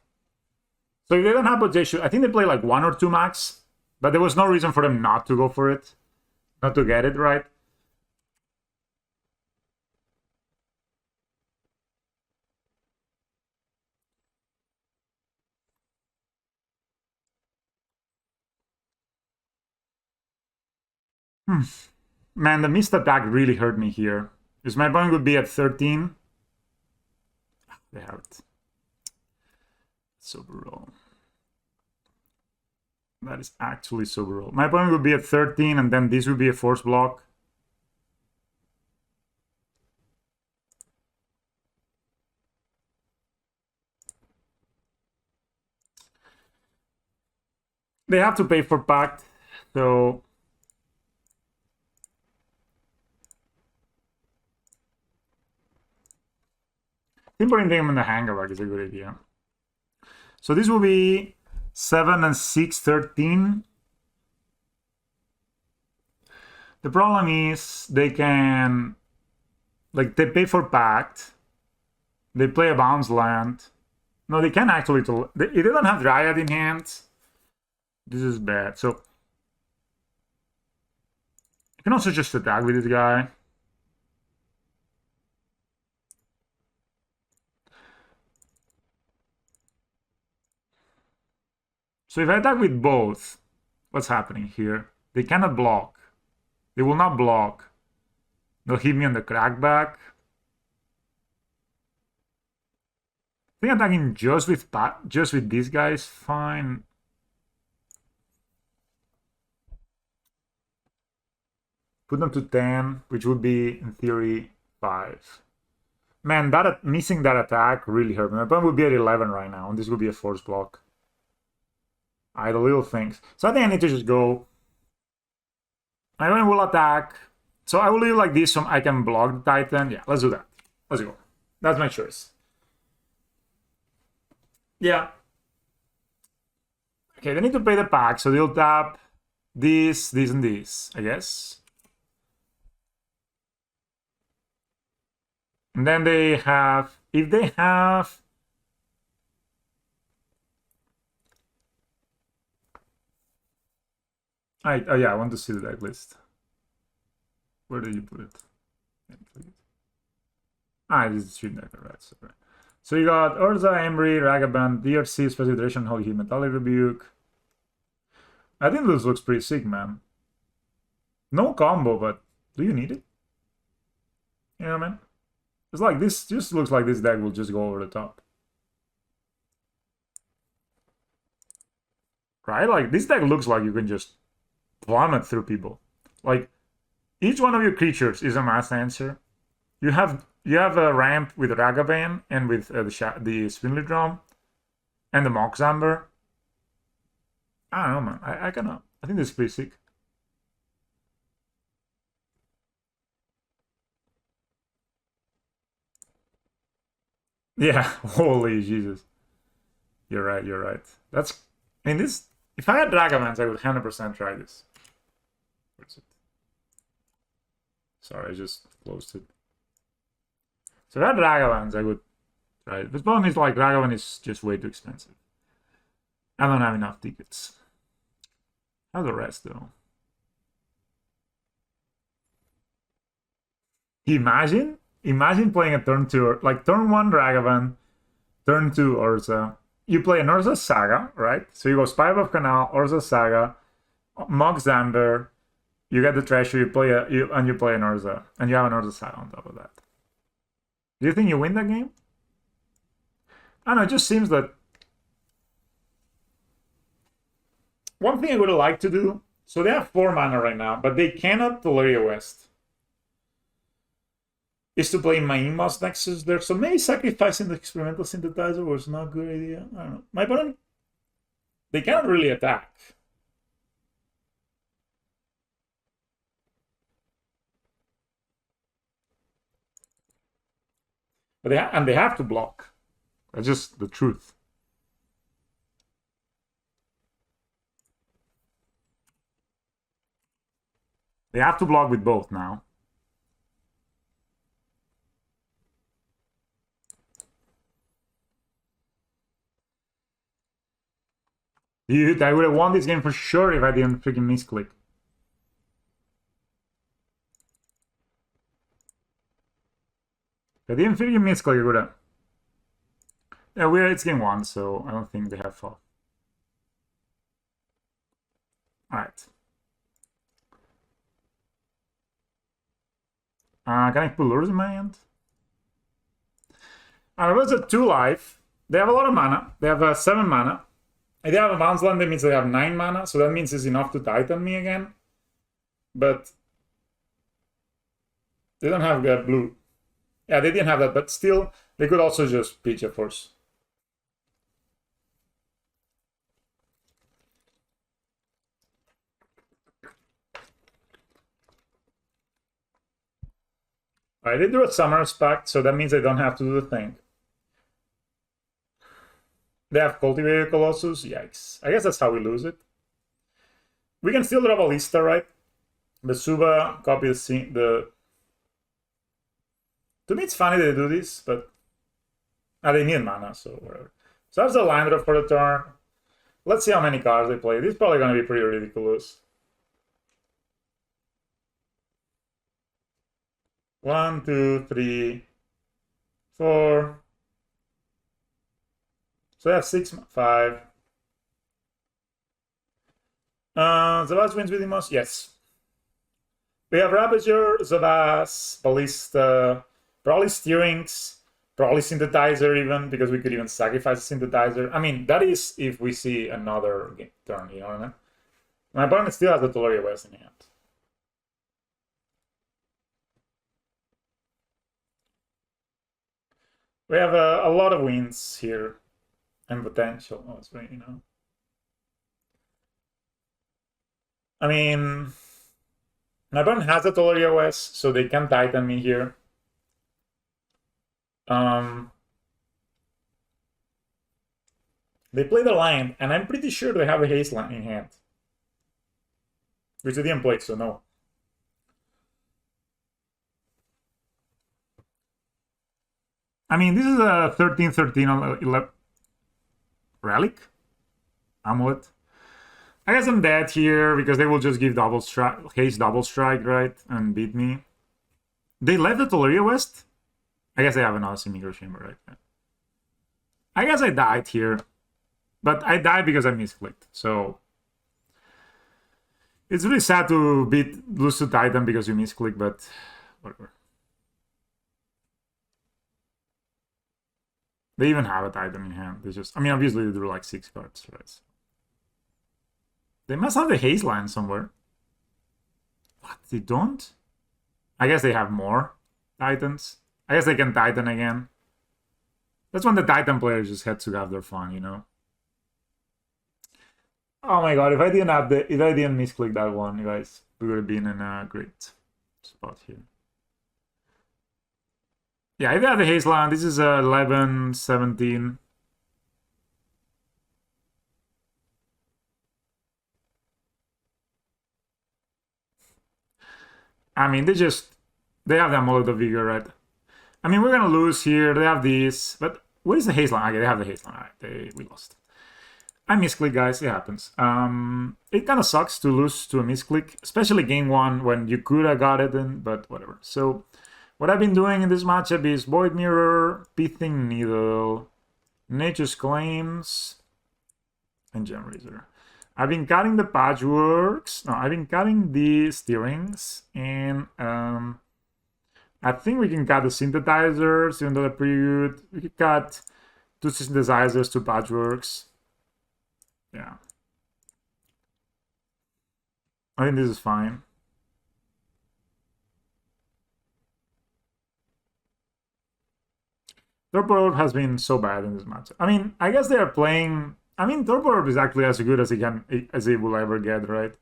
So if they don't have what they should, I think they play like 1 or 2 max, but there was no reason for them not to go for it, not to get it right. Man, the missed attack really hurt me here. Because my opponent would be at 13. They have it. So brutal. That is actually so brutal. My opponent would be at 13, and then this would be a force block. They have to pay for Pact, so... I think putting them in the Hangarback is a good idea. So this will be 7 and 6, 13. The problem is they can... Like, they pay for Pact. They play a bounce land. No, they can actually... If they don't have Dryad in hand, this is bad. So... I can also just attack with this guy. So if I attack with both, what's happening here? They cannot block. They will not block. They'll hit me on the crackback. I think attacking just with this guy is fine. Put them to 10, which would be, in theory, 5. Man, missing that attack really hurt me. My opponent would be at 11 right now, and this would be a force block. The little things. So I think I need to just go. My opponent will attack. So I will leave like this so I can block the Titan. Yeah, let's do that. Let's go. That's my choice. Yeah. Okay, they need to pay the pack, so they'll tap this, this, and this, I guess. And then they have, if they have... oh yeah, I want to see the deck list. Where did you put it? This is stream deck, right? So you got Urza, Embry, Ragaband, DRC, Special Iteration, Holy Heat, Metallic Rebuke. I think this looks pretty sick, man. No combo, but do you need it? You know what I mean? It's like this just looks like this deck will just go over the top. Right? Like this deck looks like you can just plummet through people. Like each one of your creatures is a mass answer. You have a ramp with Ragavan and with the Spindly Drum and the Moxamber. I don't know, man. I cannot. I think this is pretty sick. Yeah, holy Jesus. You're right, you're right. That's... I mean, this... If I had Dragomans, I would 100% try this. Where's it? Sorry, I just closed it. So if I had Dragomans, I would try it. The problem is, like, Dragoman is just way too expensive. I don't have enough tickets. How's the rest, though? Imagine playing a turn 2, like turn 1 Ragavan, turn 2 Urza. You play an Urza Saga, right? So you go Spy of Canal, Urza Saga, Mox Zamber, you get the treasure, you play you play an Urza, and you have an Urza Saga on top of that. Do you think you win that game? I don't know, it just seems that one thing I would like to do, so they have 4 mana right now, but they cannot Teleria West. Is to play my Inmouse Nexus there. So maybe sacrificing the experimental synthesizer was not a good idea. I don't know. My opponent, they cannot really attack. But they have to block. That's just the truth. They have to block with both now. Dude, I would have won this game for sure if I didn't freaking misclick. If I didn't freaking misclick, I would have. Yeah, it's game 1, so I don't think they have fault. Alright. Can I put lures in my hand? Rebels at 2 life. They have a lot of mana. They have 7 mana. If they have a bounce land, that means they have 9 mana, so that means it's enough to Titan me again. But they don't have blue. Yeah, they didn't have that, but still, they could also just pitch a force. Alright, they drew a Summoner's Pact, so that means they don't have to do the thing. They have Cultivated Colossus. Yikes. I guess that's how we lose it. We can still draw Ballista, right? Besuba, copy the... To me, it's funny they do this, but... they need mana, so whatever. So that's the line draw for the turn. Let's see how many cards they play. This is probably going to be pretty ridiculous. 1, 2, 3, 4. So I have 6, 5. Zavaz wins with the most? Yes. We have Ravager, Zavaz, Ballista, probably Steerings, probably Synthesizer even, because we could even sacrifice a Synthesizer. I mean, that is if we see another turn, you know what I mean? My opponent still has the Tolaria West in hand. We have a lot of wins here and potential. Oh, it's very, you know. I mean, my opponent has the Tolaria West, so they can Titan me here. They play the land, and I'm pretty sure they have a haste land in hand. Which they didn't play, so no. I mean, this is a 13-13 on 11. Relic? Amulet? I guess I'm dead here because they will just give double strike, haste double strike, right? And beat me. They left the Tolaria West? I guess they have another Micro Chamber, right? I guess I died here. But I died because I misclicked, so... It's really sad to lose to Titan because you misclick, but whatever. They even have a Titan in hand. They just... I mean, obviously they drew like 6 cards, right? They must have the haste line somewhere. What? They don't? I guess they have more Titans. I guess they can Titan again. That's when the Titan players just had to have their fun, you know? Oh my god, if I didn't misclick that one, you guys, we would have been in a great spot here. Yeah, if they have the haste line, this is 11, 17. I mean, they have the Amulet of Vigor, right? I mean, we're gonna lose here. They have these, but what is the haste line? Okay, they have the haste line. Alright, we lost. I misclick, guys. It happens. It kind of sucks to lose to a misclick, especially game 1 when you could have got it in, but whatever. So, what I've been doing in this matchup is Void Mirror, Pithing Needle, Nature's Claims, and Gem Razor. I've been cutting the patchworks. No, I've been cutting the steerings, and I think we can cut the synthesizers, even though they're pretty good. We could cut 2 synthesizers, 2 patchworks. Yeah. I think this is fine. Torpor Orb has been so bad in this match. I mean, I guess they are playing... I mean, Torpor Orb is actually as good as it will ever get, right?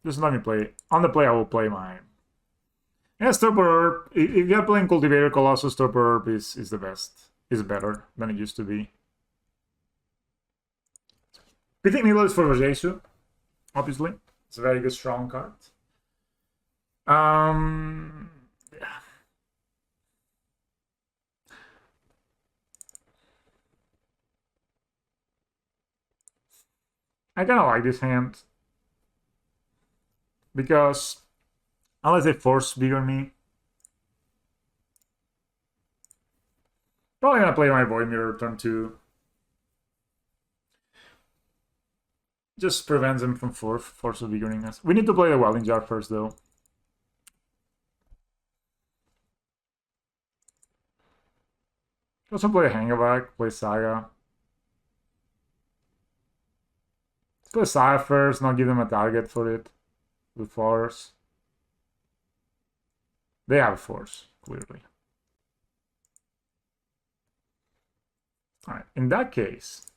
Just let me play. On the play, I will play my... Yes, Torpor Orb. If you're playing Cultivator Colossus, Torpor Orb is the best. Is better than it used to be. Pithing Needle is for Rojesu, obviously. It's a very good, strong card. Yeah. I kind of like this hand because unless they force bigger me, probably gonna play my Void Mirror turn 2. Just prevents them from force of biggering us. We need to play the Welding Jar first, though. Also play a Hangback, play Saga. Let's play Saga first, not give them a target for it. With force. They have force, clearly. Alright, in that case.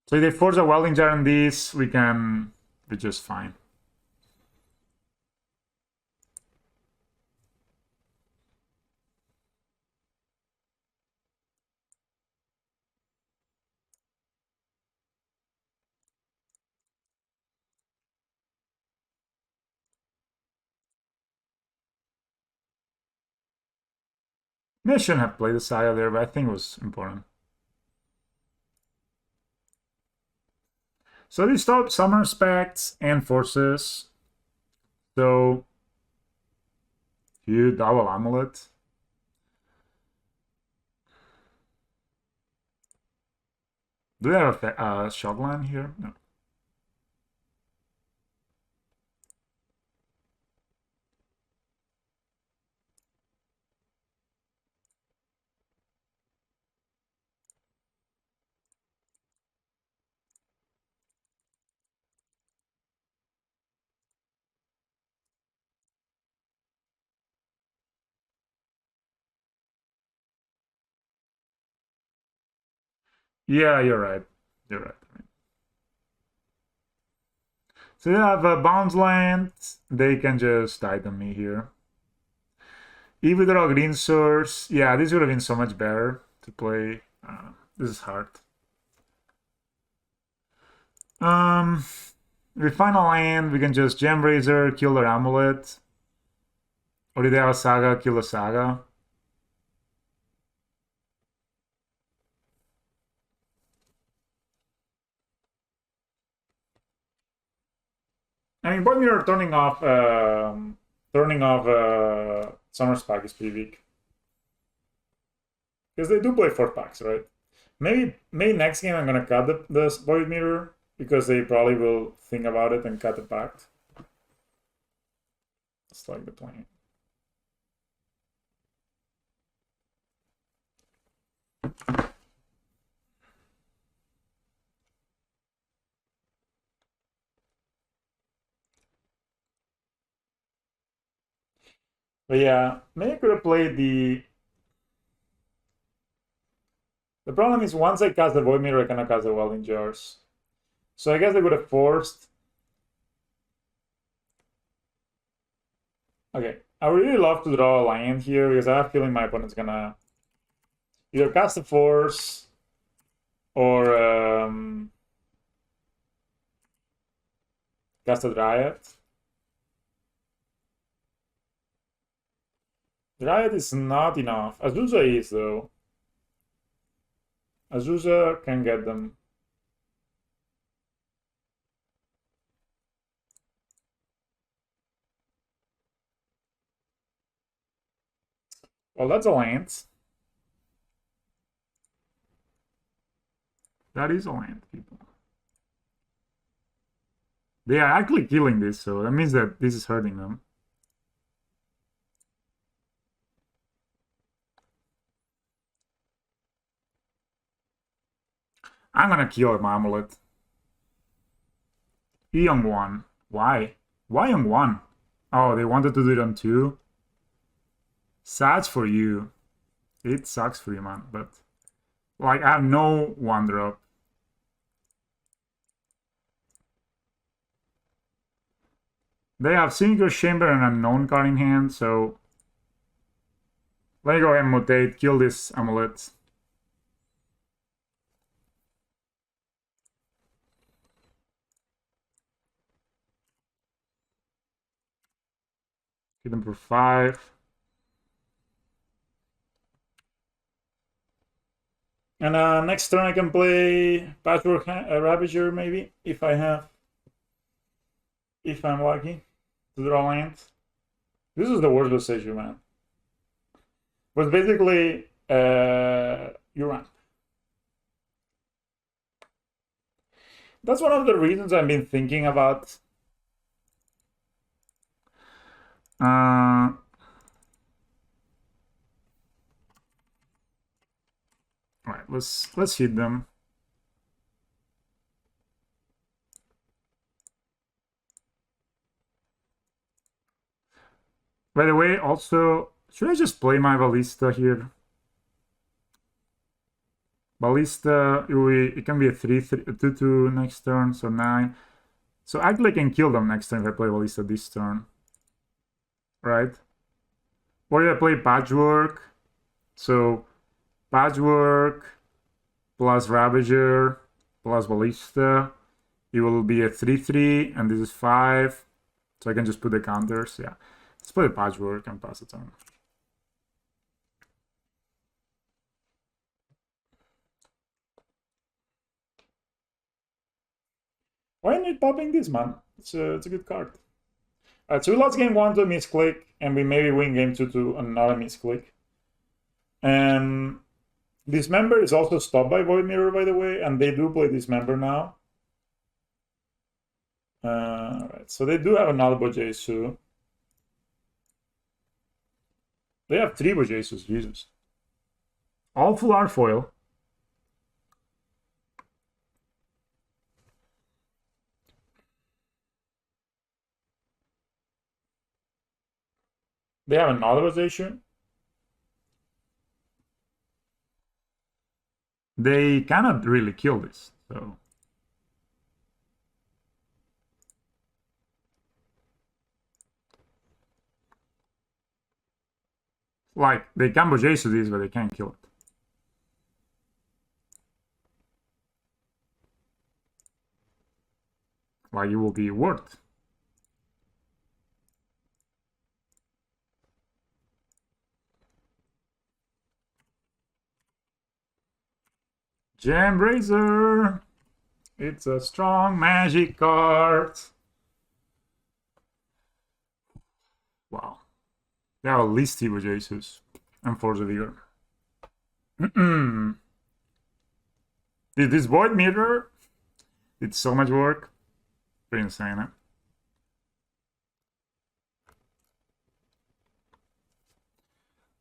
So if they force a Welding Jar on this, we can be just fine. Maybe I shouldn't have played the Saga there, but I think it was important. So these stop summon specs and forces. So you double amulet. Do they have a shotgun here? No. Yeah, you're right. You're right. So they have a bounce land. They can just item me here. If we draw a green source, yeah, this would have been so much better to play. This is hard. We find a land, we can just Gem Razor, kill their amulet. Or did they have a Saga, kill a Saga? I mean, Void Mirror turning off Summer Spike is pretty weak. Because they do play 4 packs, right? Maybe next game I'm gonna cut the Void Mirror because they probably will think about it and cut the pact. It's like the plan. But yeah, maybe I could have played the... The problem is once I cast the Void Mirror, I cannot cast the Welding Jars. So I guess they would have forced... Okay, I would really love to draw a land here because I have a feeling my opponent's gonna either cast a Force or cast a Dryad. Dryad is not enough. Azusa is, though. Azusa can get them. Well, that's a land. That is a land, people. They are actually killing this, so that means that this is hurting them. I'm gonna kill my amulet. Young one. Why? Why young one? Oh, they wanted to do it on 2? Sad for you. It sucks for you, man. But, like, I have no 1-drop. They have Sinker Chamber and Unknown card in hand, so... Let me go ahead and mutate, kill this amulet. Hit them for 5. And next turn I can play Patchwork Ravager maybe, if I'm lucky to draw land. This is the worst decision, man. But basically, you ramp. That's one of the reasons I've been thinking about. All right, let's hit them. By the way, also, should I just play my Ballista here? Ballista, it can be a 2/2 next turn, so 9. So actually I can kill them next turn if I play Ballista this turn. Right? Or if I play Patchwork, so Patchwork plus Ravager plus Ballista, it will be a 3/3, and this is 5. So I can just put the counters, yeah. Let's play the Patchwork and pass the turn. Why am I popping this, man? It's a good card. So we lost game 1 to a misclick, and we maybe win game 2 to another misclick. And Dismember is also stopped by Void Mirror, by the way, and they do play Dismember now. Alright, so they do have another Bojesu. They have 3 Bojesus, Jesus. All full art foil. They have another Bojesu. They cannot really kill this, so. Like, they can Bojesu this, but they can't kill it. Like, it will be worth. Gem Razor. It's a strong magic card. Wow. They have at least 2 Bojesus and Force of Vigor. Did this Void Mirror did so much work. Pretty insane, eh?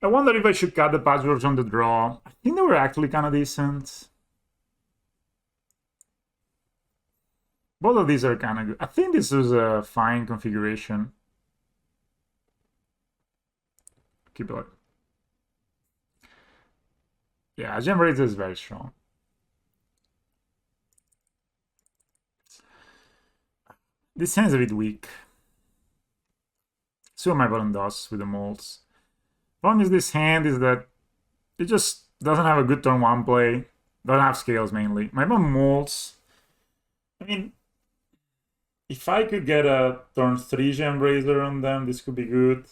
I wonder if I should cut the Patchworks on the draw. I think they were actually kind of decent. Both of these are kind of good. I think this is a fine configuration. Keep it like. Yeah, Gem Razor is very strong. This hand is a bit weak. See what my button does with the molds. Problem is this hand is that it just doesn't have a good turn 1 play. Doesn't have scales mainly. My button molds. I mean, if I could get a turn 3 Gem Razor on them, this could be good.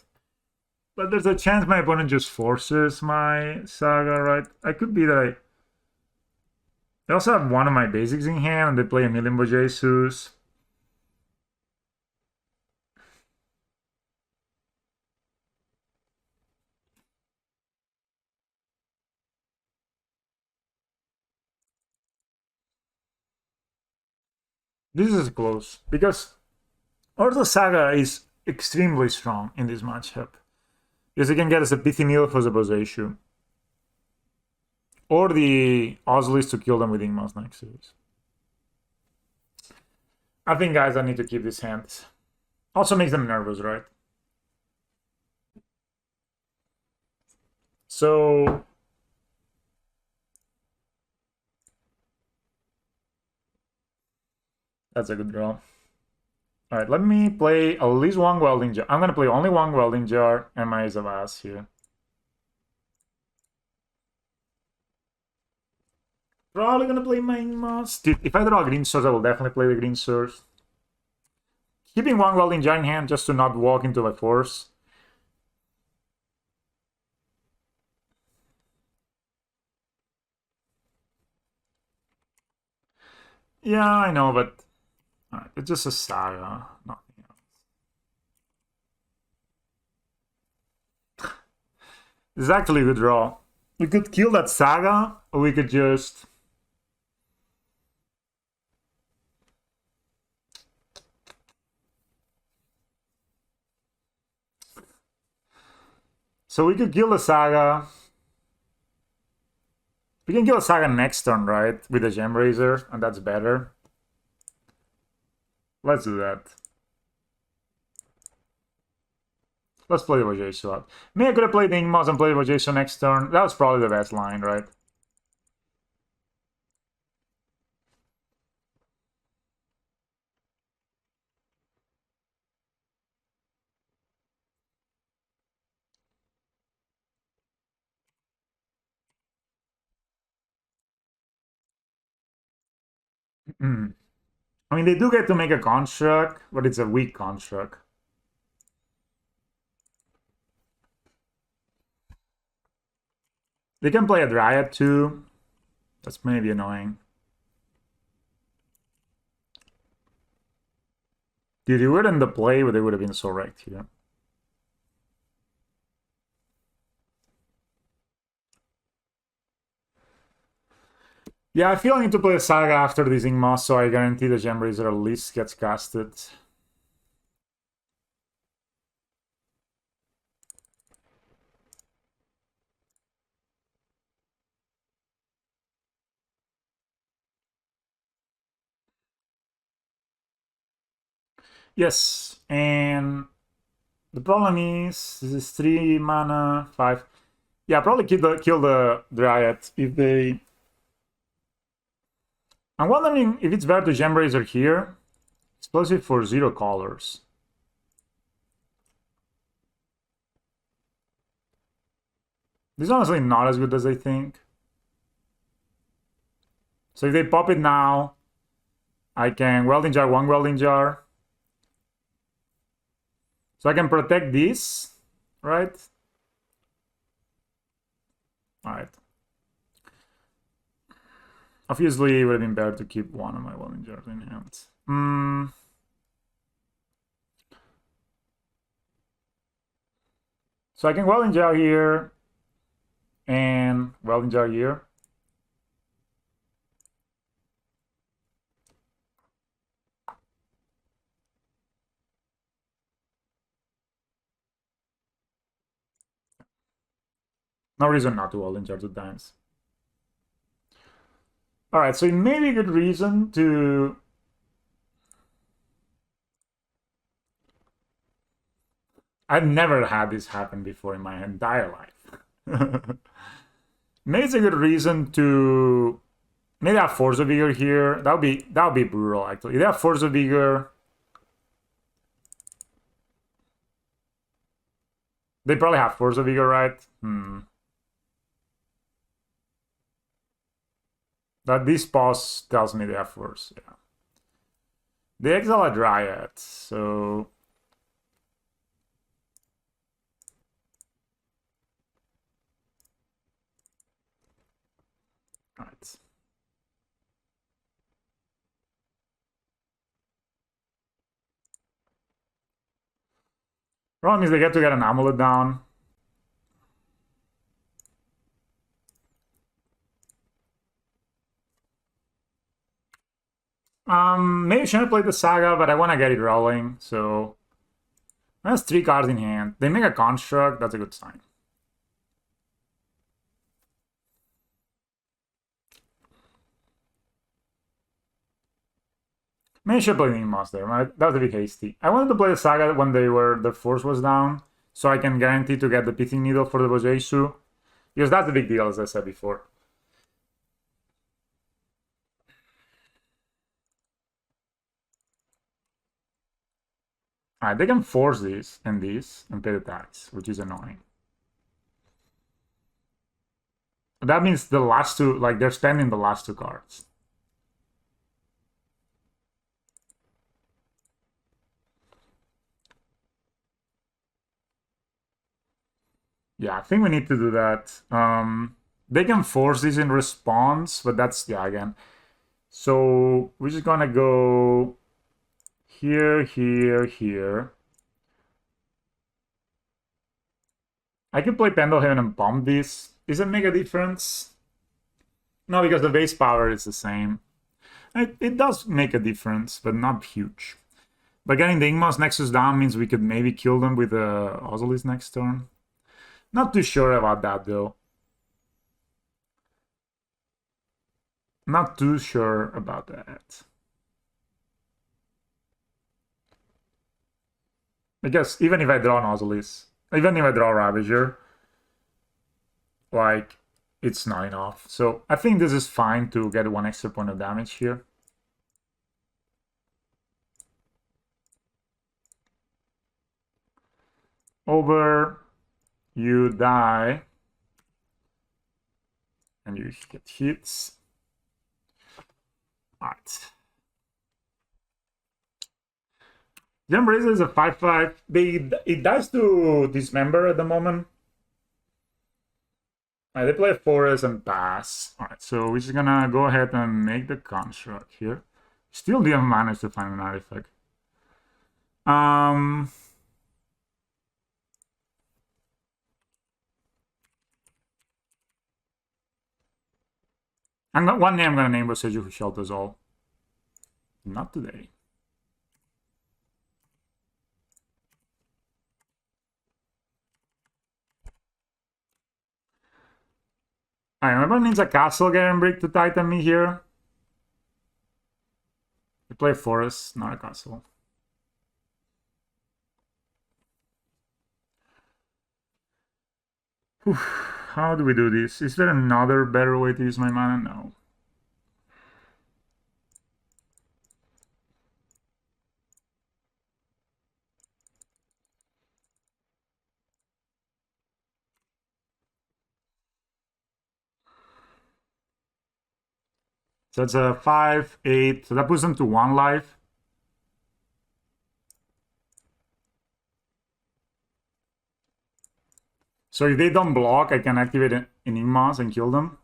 But there's a chance my opponent just forces my Saga, right? I could be that I also have one of my basics in hand, and they play a million Bojesus. This is close, because Ortho Saga is extremely strong in this matchup. Because it can get us a Pithymil for the Bozeishu. Or the Oslis to kill them with Ingmas next series. I think, guys, I need to keep this hand. Also makes them nervous, right? So that's a good draw. All right, let me play at least one welding jar. I'm going to play only one welding jar and my Ace of Ass here. Probably going to play my Ingmas. If I draw a green source, I will definitely play the green source. Keeping one welding jar in hand just to not walk into my force. Yeah, I know, but it's just a saga, nothing else. This is actually a good draw. We could kill that saga, or we could just... So we could kill the saga. We can kill the saga next turn, right? With the Gem Razor, and that's better. Let's do that. Let's play the Vojacio out. Maybe I could have played Ingmos and played Vojacio next turn. That was probably the best line, right? I mean, they do get to make a construct, but it's a weak construct. They can play a Dryad too. That's maybe annoying. Dude, it wouldn't the play, but they would have been so wrecked here. Yeah, I feel I need to play a Saga after this Ingmas, so I guarantee the Gem Razor at least gets casted. Yes, and the problem is this is 3 mana, 5. Yeah, probably kill the Dryad if they... I'm wondering if it's better to Gem Razor here. Explosive for 0 colors. This is honestly not as good as I think. So if they pop it now, I can Welding Jar, 1 Welding Jar. So I can protect this, right? Alright. Obviously, it would have been better to keep one of my Welding Jars in hand. So I can Welding Jar here, and Welding Jar here. No reason not to Welding Jar 2 times. Alright, so it may be a good reason to... I've never had this happen before in my entire life. Maybe it's a good reason to... Maybe have Force of Vigor here. That would be brutal, actually. They have Force of Vigor. They probably have Force of Vigor, right? That this boss tells me they have Force, yeah. They exile a Dryad, so... Alright. Problem is they get to get an amulet down. Maybe I shouldn't play the Saga, but I want to get it rolling, so... That's 3 cards in hand. They make a construct, that's a good sign. Maybe I should play Ninmas there, right? That was a bit hasty. I wanted to play the Saga when their force was down, so I can guarantee to get the Pithing Needle for the Bojesu. Because that's the big deal, as I said before. Alright, they can force this and pay the tax, which is annoying. That means the last two, like, they're spending the last 2 cards. Yeah, I think we need to do that. They can force this in response, but that's, yeah, again. So we're just gonna go here, here, here. I can play Pendlehaven and bomb this. Does it make a difference? No, because the base power is the same. It does make a difference, but not huge. But getting the Igmos Nexus down means we could maybe kill them with the Ozolis next turn. Not too sure about that, though. Not too sure about that. I guess even if I draw an Ozolis, even if I draw Ravager, like, it's not enough. So I think this is fine to get 1 extra point of damage here. Over, you die, and you get hits. Alright. Gembrazer is a 5/5. It dies to Dismember at the moment. Alright, they play Forest and pass. Alright, so we're just gonna go ahead and make the construct here. Still didn't manage to find an artifact. One day I'm gonna name Boseiju who shelters all. Not today. I remember it needs a castle getting brick to tighten me here. We play Forest, not a castle. Whew. How do we do this? Is there another better way to use my mana? No. So it's a 5, 8. So that puts them to 1 life. So if they don't block, I can activate Enigmas and kill them.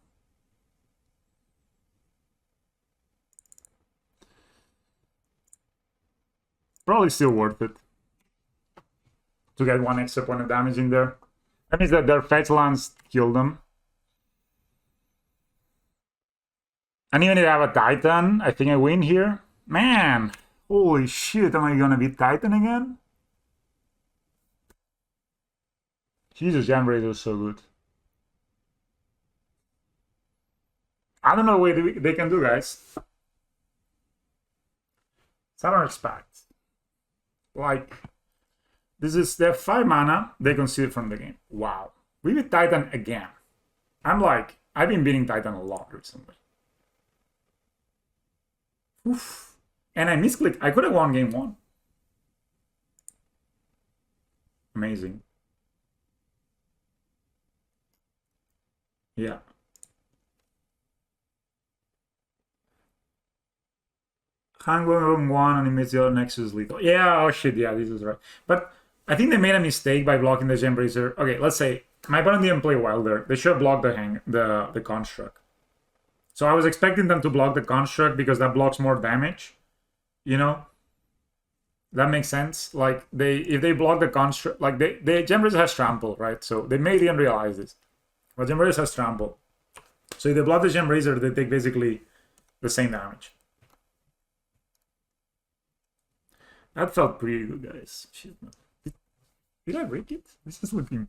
Probably still worth it to get 1 extra point of damage in there. That means that their fetch lands kill them. And even if I have a Titan, I think I win here. Man, holy shit, am I gonna beat Titan again? Jesus, Jam Razor is so good. I don't know what they can do, guys. I don't expect. Like, this is their 5 mana they concede from the game. Wow. We beat Titan again. I've been beating Titan a lot recently. Oof. And I misclicked. I could have won game 1. Amazing. Yeah. Hanging 1 and emits the other Nexus lethal. Yeah, oh shit, yeah, this is right. But I think they made a mistake by blocking the Gembrazer. Okay, let's say my opponent didn't play well there. They should have blocked the construct. So I was expecting them to block the construct because that blocks more damage. You know? That makes sense. Like if they block the construct, like the Gembrazer has trample, right? So they may didn't realize this. But Gembrazer has trample. So if they block the Gembrazer, they take basically the same damage. That felt pretty good, guys. Shit, did I break it? This is looking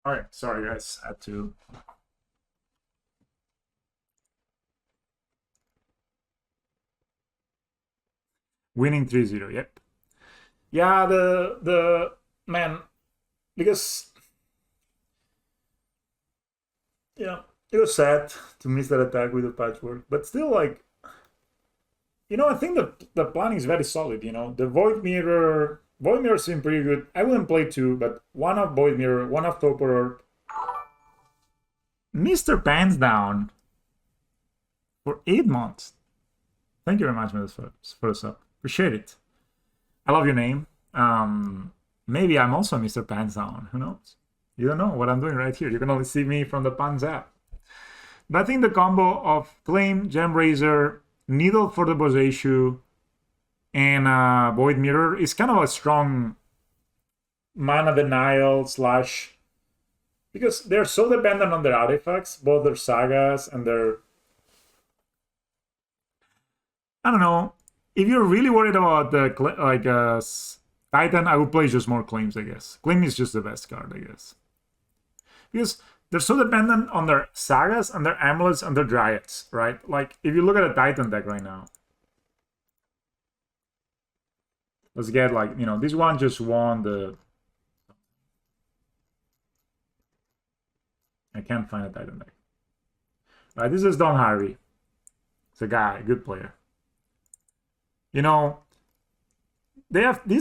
All right, sorry guys, I had to. Winning 3-0, yep. Yeah, the man, because yeah, it was sad to miss that attack with the patchwork, but still, like, I think the planning is very solid. The void mirror seem pretty good. I wouldn't play two, but one of void mirror, one of Toper, Mr. Pants Down for 8 months. Thank you very much, Mr. for the sub. Appreciate it. I love your name. Maybe I'm also Mr. Pants Down. Who knows? You don't know what I'm doing right here. You can only see me from the Pants app. But I think the combo of Claim, Gem Razor, Needle for the Boseishu, and Void Mirror is kind of a strong mana denial slash, because they're so dependent on their artifacts, both their sagas and their, I don't know. If you're really worried about the Titan, I would play just more Claims, I guess. Claim is just the best card, I guess, because they're so dependent on their sagas and their amulets and their dryads, right? Like, if you look at a Titan deck right now, let's get, like, this one just won the... I can't find a Titan deck. All right, this is Don Harvey. It's a guy, good player. This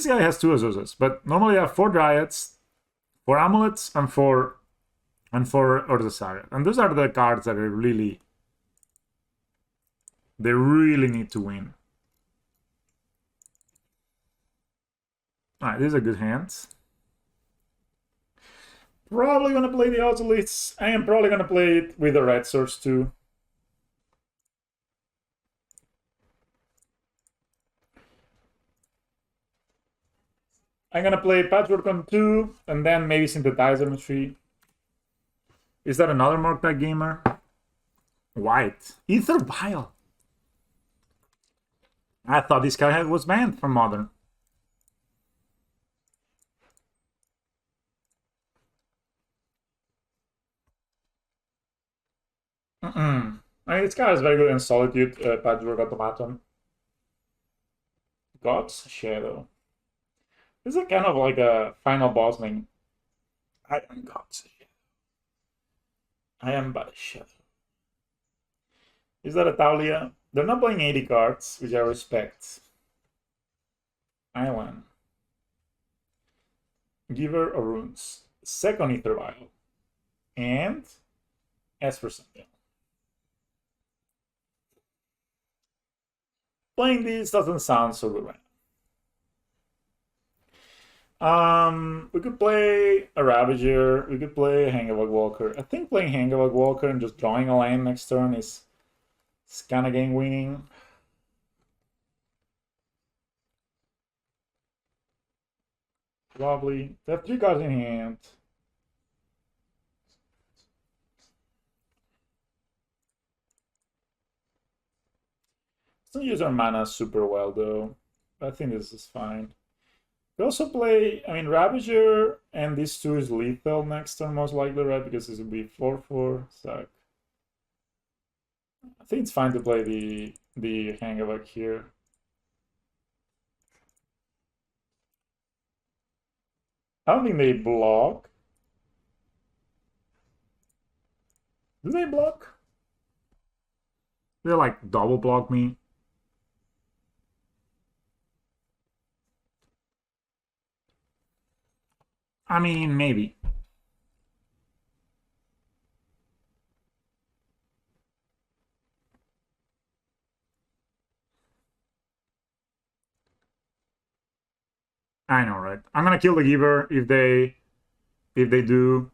guy has 2 Azuzas, but normally they have 4 dryads, 4 amulets, and 4 Urza Saga. And those are the cards that they really need to win. Alright, this is a good hand. Probably gonna play the Ozolites. I am probably gonna play it with the Red Source too. I'm gonna play Patchwork on 2, and then maybe Synthesizer on 3. Is that another Morktag gamer? White. Ether Vial. I thought this guy was banned from Modern. I mean, this guy is very good in Solitude, Patchwork Automaton. God's Shadow. This is kind of like a final boss lane. I am God's Shadow. I am but a shadow. Is that a Taulia? They're not playing 80 cards, which I respect. Island. Giver of Runes. Second Ether Vial. And Esper Sentinel. Playing this doesn't sound so good right now. We could play a Ravager. We could play Hangavog Walker. I think playing Hangavog Walker and just drawing a land next turn is kind of game winning. Probably. They have 3 cards in hand. Don't use our mana super well though. I think this is fine. We also play, I mean, Ravager, and this 2 is lethal next turn, most likely, right? Because this would be 4/4, suck. I think it's fine to play the Hangavok here. I don't think they block. Do they block? They like double block me. I mean, maybe. I know, right? I'm gonna kill the Giver if they do,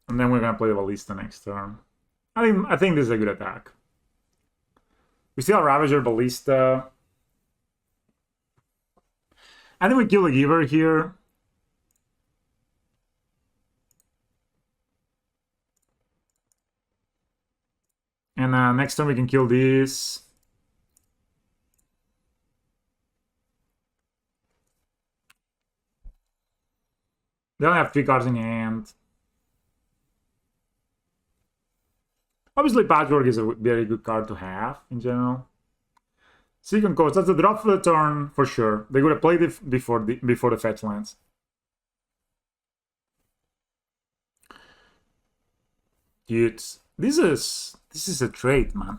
and then we're gonna play the Ballista next turn. I think this is a good attack. We still have Ravager, Ballista. I think we kill the Giver here. And next turn we can kill this. They only have 3 cards in hand. Obviously, Patchwork is a very good card to have in general. Second Coast, that's a drop for the turn for sure. They would have played it before the fetch lands. Dude, this is a trait, man.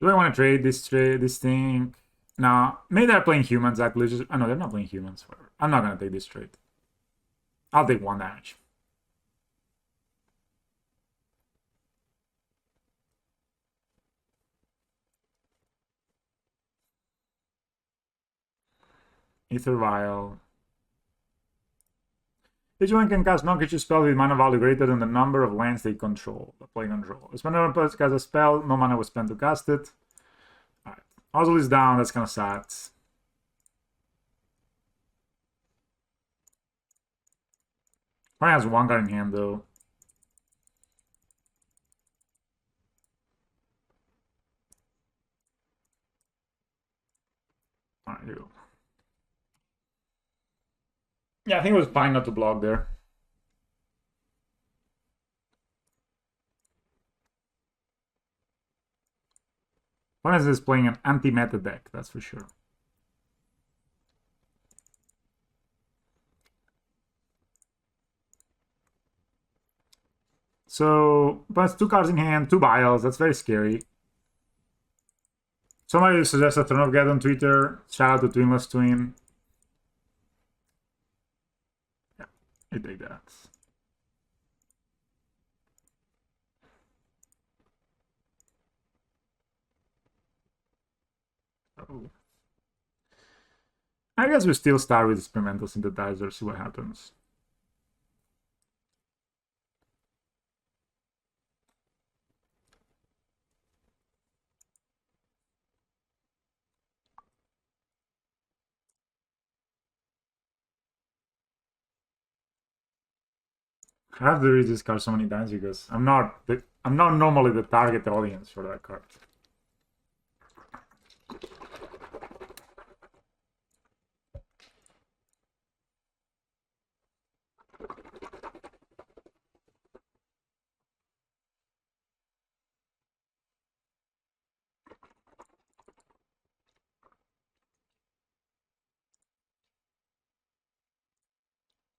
Do I want to trade this thing? No, maybe they're playing humans actually. Oh no, they're not playing humans. Whatever. I'm not gonna take this trade. I'll take 1 damage. Ether Vial. Each one can cast non-creature spell with mana value greater than the number of lands they control. Play control. If whenever a cast a spell, no mana was spent to cast it. Alright. Ozil is down, that's kind of sad. Probably has 1 card in hand though. Alright, here we go. Yeah, I think it was fine not to block there. Opponent is playing an anti-meta deck, that's for sure. So, plus 2 cards in hand, 2 vials, that's very scary. Somebody suggests a turn of get on Twitter. Shout out to Twinless Twin. Yeah, you take that. Oh. I guess we still start with experimental synthesizer, see what happens. I have to read this card so many times because I'm not normally the target audience for that card.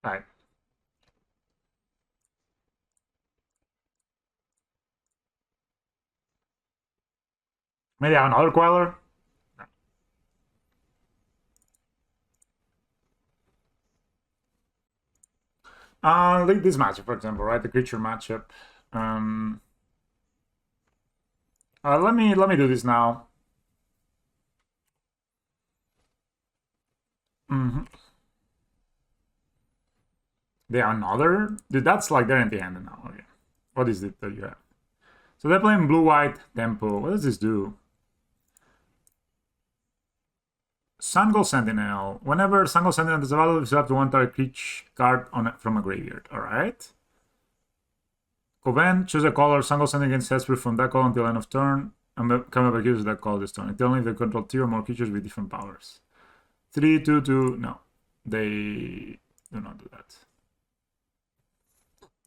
Right. Maybe I have another Queller. Like this matchup, for example, right? The creature matchup. Let me do this now. They are another? Dude, that's like they're empty-handed now. Okay. What is it that you have? So they're playing blue-white tempo. What does this do? Sungold Sentinel. Whenever Sungold Sentinel is available, you select to 1 target creature card on it from a graveyard. Alright. Coven, choose a color. Sungold Sentinel against Hesper from that color until end of turn. And come up with that color this turn. Until only if they control 2 or more creatures with different powers. 3, 2, 2. No. They do not do that.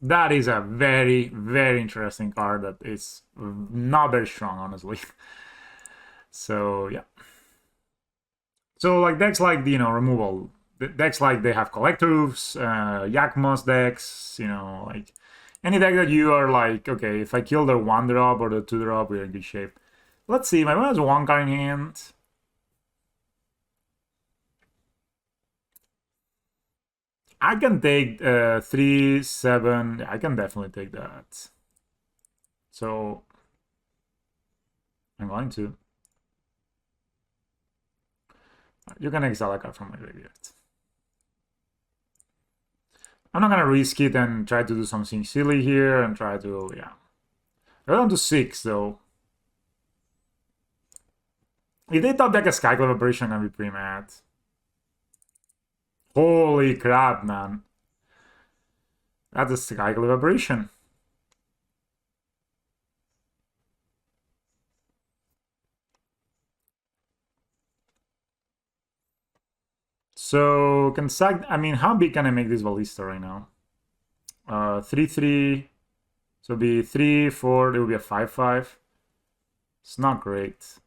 That is a very, very interesting card that is not very strong, honestly. So, yeah. So, like, decks like, removal. Decks like they have Collector Roofs, Yakmos decks, like, any deck that you are like, okay, if I kill the 1-drop or the 2-drop, we're in good shape. Let's see, my opponent has 1 card in hand. I can take 3, 7. I can definitely take that. So I'm going to. You can exile a card from my graveyard. I'm not gonna risk it and try to do something silly here and try to, yeah. Go down to 6 though. If they top deck a Skyclave Operation, I'm gonna be pretty mad. Holy crap, man. That's a Skyclave Operation. So can sack. I mean, how big can I make this ballista right now? 3-3. So it'll be 3-4. It will be a 5-5. It's not great.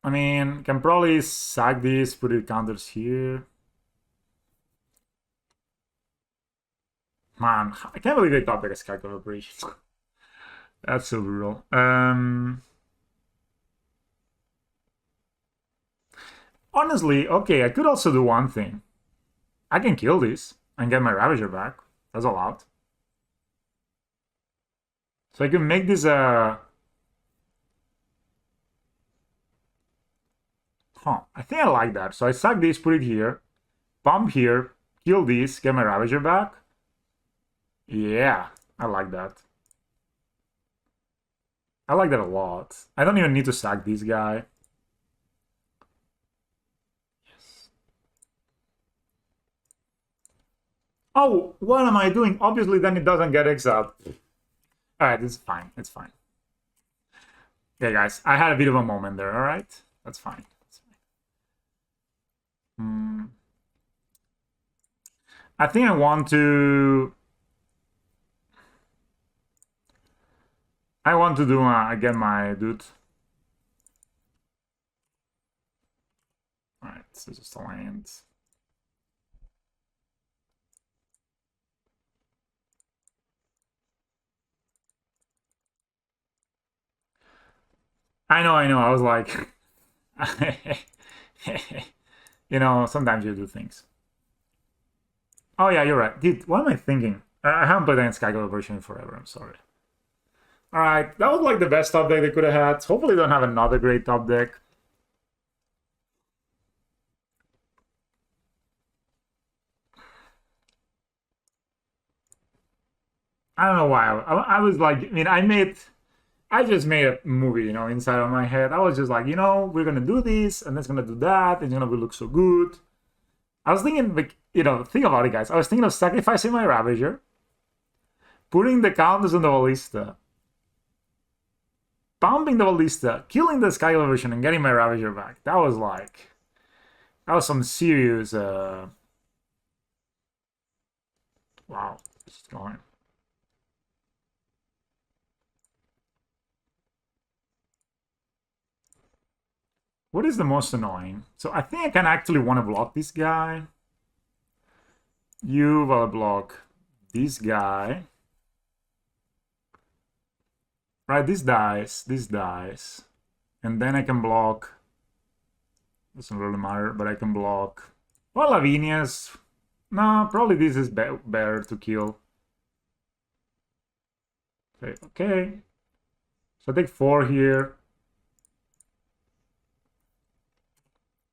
I mean, can probably sack this, put it counters here. Man, I can't believe they thought like a Sky Operation. That's so brutal. Honestly, okay, I could also do one thing. I can kill this and get my Ravager back. That's allowed. So I can make this a... Huh, I think I like that. So I sack this, put it here, pump here, kill this, get my Ravager back. Yeah, I like that. I like that a lot. I don't even need to sack this guy. Yes. Oh, what am I doing? Obviously, then it doesn't get exiled. Alright, it's fine. It's fine. Okay, guys, I had a bit of a moment there, alright? That's fine. I think I want to... I want to do again my dude. Alright, so just a land. I know, I was like... you know, sometimes you do things. Oh yeah, you're right. Dude, what am I thinking? I haven't played against Sky version in forever, I'm sorry. Alright, that was like the best top deck they could have had. Hopefully they don't have another great top deck. I don't know why. I was like, I mean, I just made a movie, you know, inside of my head. I was just like, you know, we're gonna do this, and it's gonna do that, and it's gonna look so good. I was thinking, like, you know, think about it, guys. I was thinking of sacrificing my Ravager, putting the counters on the Ballista, pumping the Ballista, killing the Sky version, and getting my Ravager back. That was some serious, wow, just going. What is the most annoying? So I think I can actually want to block this guy. You will block this guy. Right, this dies. And then I can block... Doesn't really matter, but I can block... Well, Lavinia's... No, probably this is better to kill. Okay. So I take 4 here.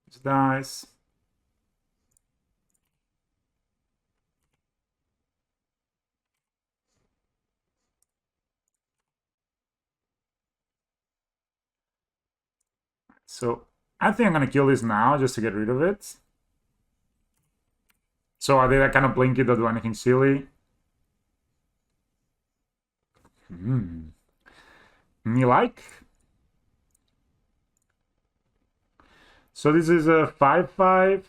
This dies. So I think I'm gonna kill this now just to get rid of it. So I did I kind of blink it or do anything silly? Me like? So this is a 5-5,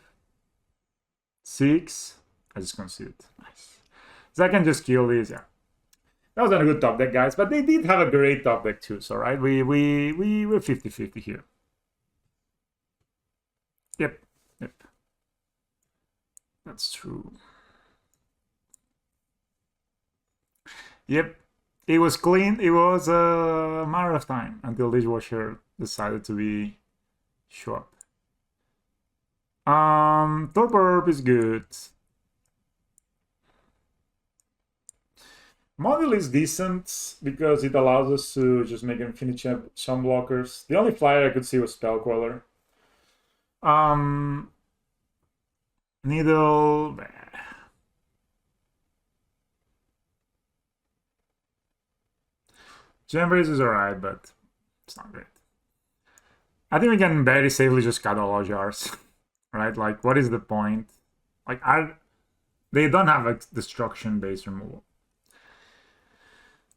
6. I just conceded. Nice. So I can just kill these, yeah. That was not a good top deck, guys, but they did have a great top deck too, so right? We were 50-50 here. Yep. That's true. Yep. It was clean. It was a matter of time until Dishwasher decided to be show up. Torpor is good. Model is decent because it allows us to just make infinite some blockers. The only flyer I could see was Spellqueller. Needle. Gembrace is alright, but it's not great. I think we can very safely just cut all our jars. Right? Like, what is the point? Like, they don't have a destruction-based removal.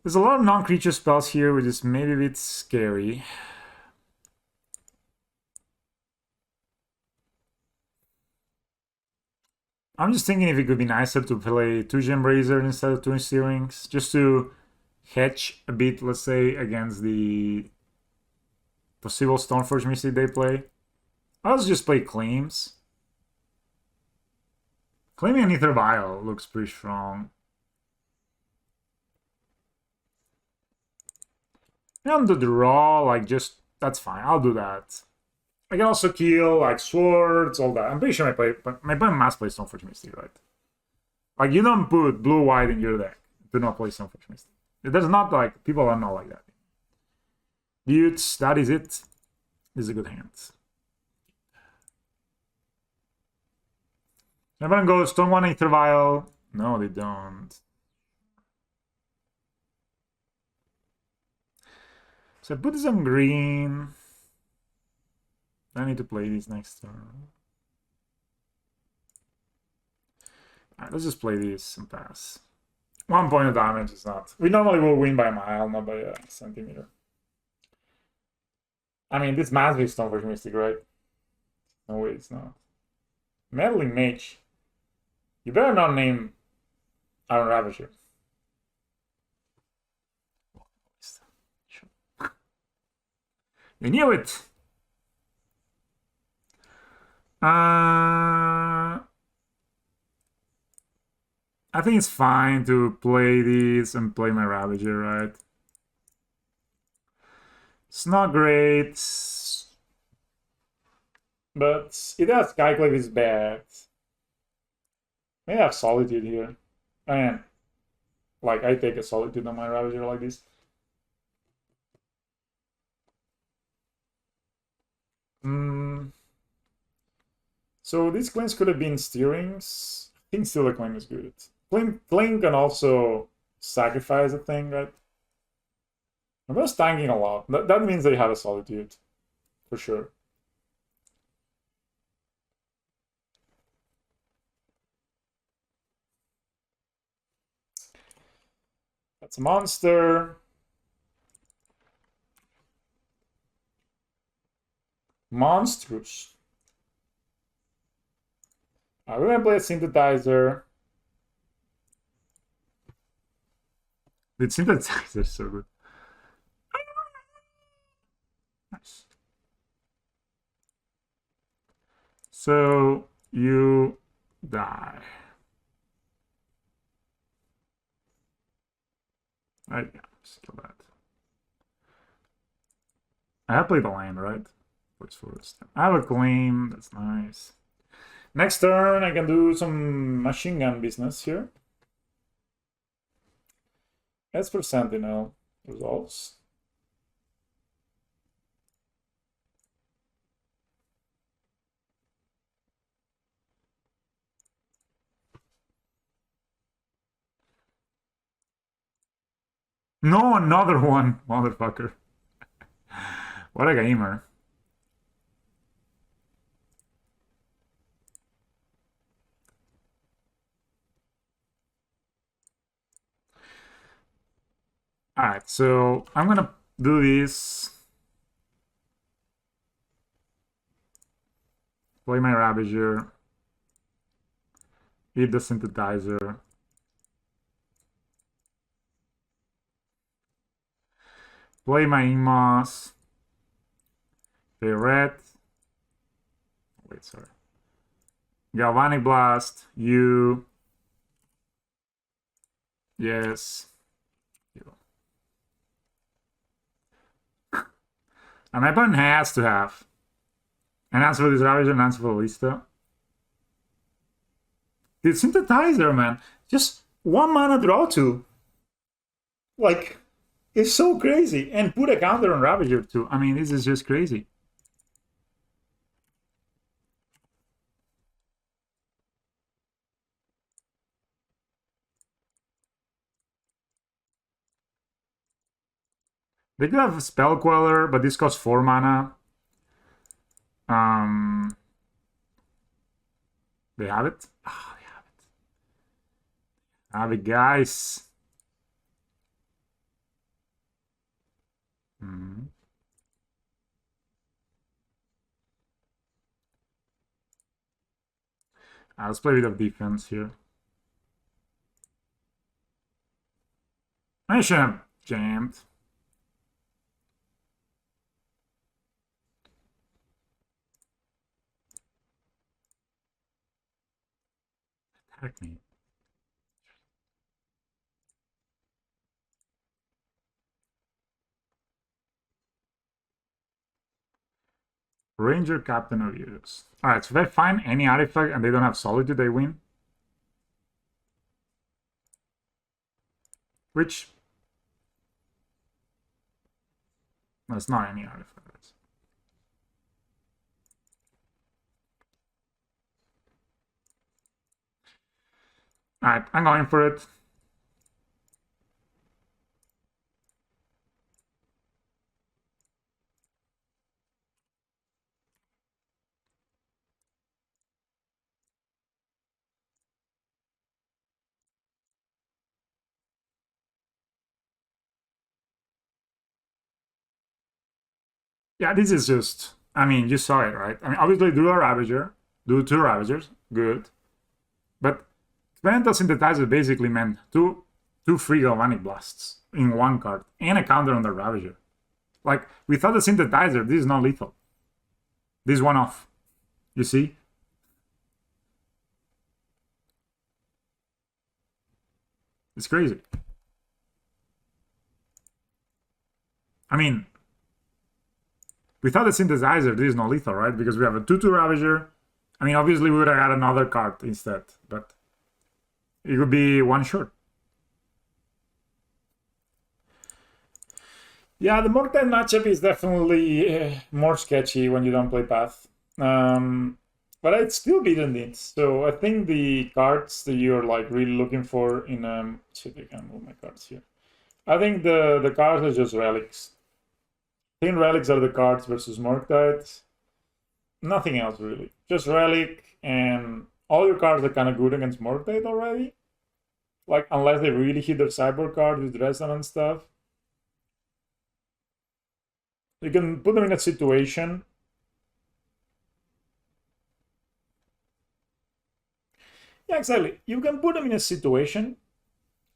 There's a lot of non-creature spells here, which is maybe a bit scary. I'm just thinking if it could be nicer to play 2 Gem Razor instead of 2 Steerings, just to hedge a bit, let's say, against the possible Stoneforge Mystic they play. I'll just play Claims. Claiming an Ether Vial looks pretty strong. And the draw, like, just, that's fine. I'll do that. I can also kill, like, swords, all that. I'm pretty sure my opponent must play Stoneforge Mystic, right? Like, you don't put blue-white in your deck. Do not play Stoneforge Mystic. There's not, like, people are not like that. Dudes, that is it. This is a good hand. Everyone goes Stone 1 Ether Vial. No, they don't. So I put this on green. I need to play these next turn. Alright, let's just play these and pass. 1 point of damage is not. We normally will win by a mile, not by a centimeter. I mean, this must be Stoneforge Mystic, right? No way, it's not. Meddling Mage. You better not name Iron Ravager. You knew it! I think it's fine to play these and play my Ravager, right? It's not great, but it has Skyclave is bad. Maybe I have Solitude here. And like I take a Solitude on my Ravager like this. So these claims could have been Steerings. I think still the claim is good. Claim can also sacrifice a thing, right? I'm just tanking a lot. That means they have a Solitude, for sure. That's a monster. Monstrous. We're gonna play a synthesizer. The synthesizer is so good. Nice. So you die. Right, yeah, just kill that. I have played the land, right? Forest. I have a claim, that's nice. Next turn, I can do some machine gun business here. As for Sentinel, resolves. No, another one, motherfucker. What a gamer. Alright, so I'm gonna do this. Play my Ravager. Eat the synthesizer. Play my Inmos. Play red. Wait, sorry. Galvanic Blast. You. Yes. And my opponent has to have an answer for this Ravager, an answer for Lista. The synthesizer, man. Just 1 mana draw 2. Like, it's so crazy. And put a counter on Ravager too. I mean, this is just crazy. They do have a Spell Queller, but this costs 4 mana. They have it? Ah, they have it. Have it, guys. Mm-hmm. Let's play a bit of defense here. I should have jammed. Attack me. Ranger Captain of Use. Alright, so if I find any artifact and they don't have Solitude, they win. Which... that's not any artifact. Alright, I'm going for it. Yeah, this is just... I mean, you saw it, right? I mean, obviously do a Ravager. Do 2 Ravagers. Good. But Advantage Synthesizer basically meant two free Galvanic Blasts in 1 card. And a counter on the Ravager. Like, without the Synthesizer, this is not lethal. This one off. You see? It's crazy. I mean, without the Synthesizer, this is not lethal, right? Because we have a 2-2 Ravager. I mean, obviously we would have had another card instead, but it would be 1 short. Yeah, the Mortal matchup is definitely more sketchy when you don't play Path. But I'd still beaten it. So I think the cards that you're like really looking for in see if I can move my cards here. I think the cards are just relics. I think relics are the cards versus Morktide. Nothing else really. Just relic, and all your cards are kind of good against Morktide already. Like unless they really hit their cyborg card with resonance stuff. You can put them in a situation. Yeah, exactly. You can put them in a situation.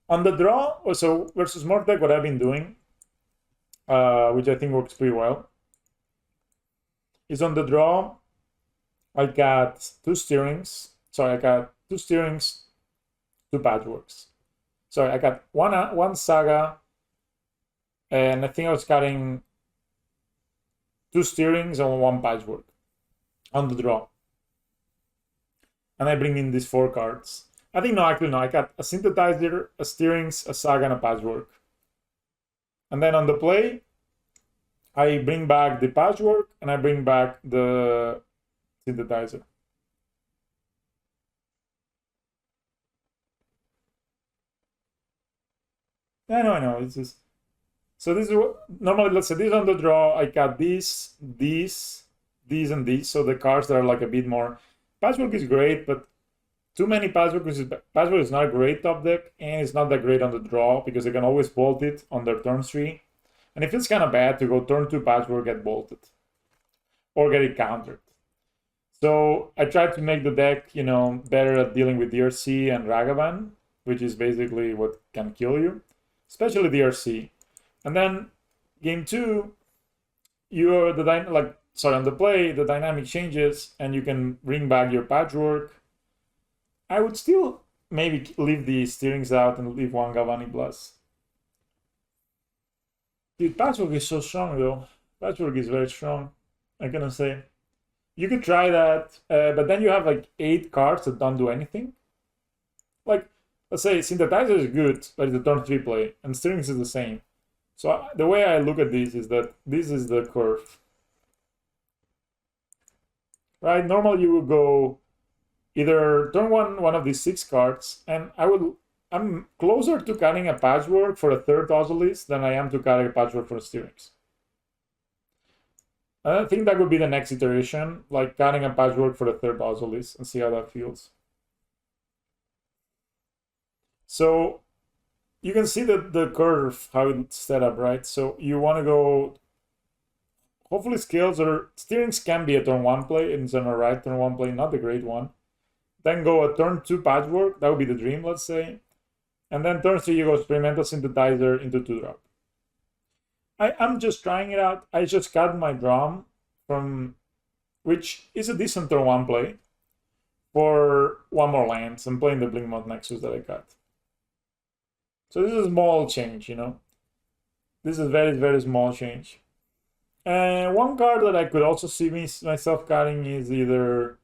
On the draw, so versus Mortek, what I've been doing, which I think works pretty well, is on the draw, I got 2 steerings. Sorry, I got 2 steerings, 2 patchworks. Sorry, I got one saga, and I think I was cutting 2 steerings and 1 patchwork on the draw. And I bring in these 4 cards. I think no, actually no. I got a synthesizer, a steerings, a saga, and a patchwork. And then on the play, I bring back the patchwork and I bring back the synthesizer. I know. It's just so this is what normally. Let's say this on the draw. I got these, and these. So the cards that are like a bit more. Patchwork is great, but too many patchwork is not a great top deck, and it's not that great on the draw because they can always bolt it on their turn 3. And it feels kind of bad to go turn 2 patchwork, get bolted, or get it countered. So I tried to make the deck, better at dealing with DRC and Ragavan, which is basically what can kill you, especially DRC. And then game 2, you're on the play, the dynamic changes, and you can bring back your patchwork. I would still maybe leave the steerings out and leave 1 Galvanic Blast. Dude, patchwork is so strong though. Patchwork is very strong, I'm gonna say. You could try that, but then you have like 8 cards that don't do anything. Like, let's say Synthesizer is good, but it's a turn 3 play, and steerings is the same. So the way I look at this is that this is the curve. Right? Normally you would go either turn 1 of these 6 cards, and I'm closer to cutting a patchwork for a 3rd Ozolist than I am to cutting a patchwork for a steerings. I think that would be the next iteration, like cutting a patchwork for the 3rd Ozolist and see how that feels. So you can see the curve, how it's set up, right? So you want to go, hopefully scales or steerings can be a turn 1 play, and it's on a right turn 1 play, not the great one. Then go a turn 2 patchwork, that would be the dream, let's say. And then turn 3 you go experimental synthesizer into 2-drop. I'm just trying it out. I just cut my drum from, which is a decent turn 1 play, for 1 more lands. I'm playing the Blinkmouth Nexus that I cut. So this is a small change, you know. This is very, very small change. And one card that I could also see myself cutting is the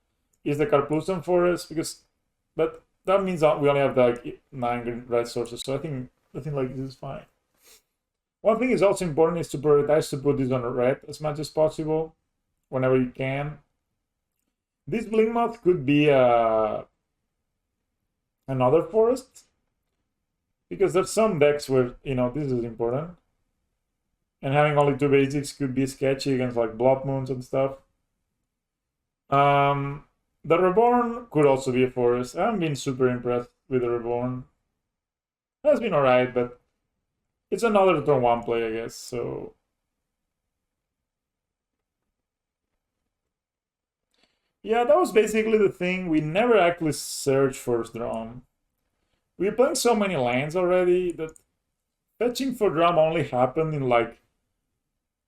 Karplusan Forest, but that means that we only have like 9 red sources. So I think like this is fine. One thing is also important is to prioritize to put this on red as much as possible, whenever you can. This Blinkmouth could be another forest, because there's some decks where, you know, this is important. And having only 2 basics could be sketchy against like Blood Moons and stuff. The Reborn could also be a forest. I haven't been super impressed with the Reborn. It has been alright, but it's another turn 1 play, I guess, so... Yeah, that was basically the thing. We never actually searched for drum. We're playing so many lands already that fetching for drum only happened in like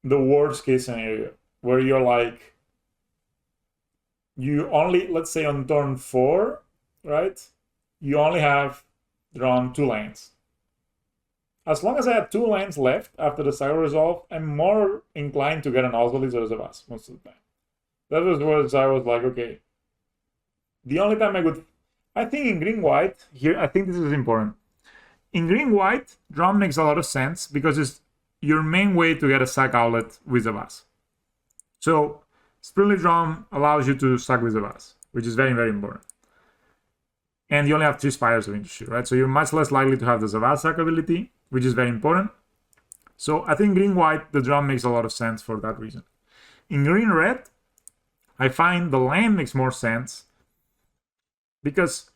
the worst case scenario, where you're like, you only, let's say on turn 4, right? You only have drawn 2 lands. As long as I have 2 lands left after the cycle resolve, I'm more inclined to get an Ozolith or Zavas most of the time. That was what I was like, okay. The only time I think in green-white, here, I think this is important. In green-white, drum makes a lot of sense because it's your main way to get a sack outlet with Zavas. So, Springly Drum allows you to sack with Zavas, which is very, very important. And you only have 3 Spires of Industry, right? So you're much less likely to have the Zavas sack ability, which is very important. So I think green-white, the drum makes a lot of sense for that reason. In green-red, I find the land makes more sense because,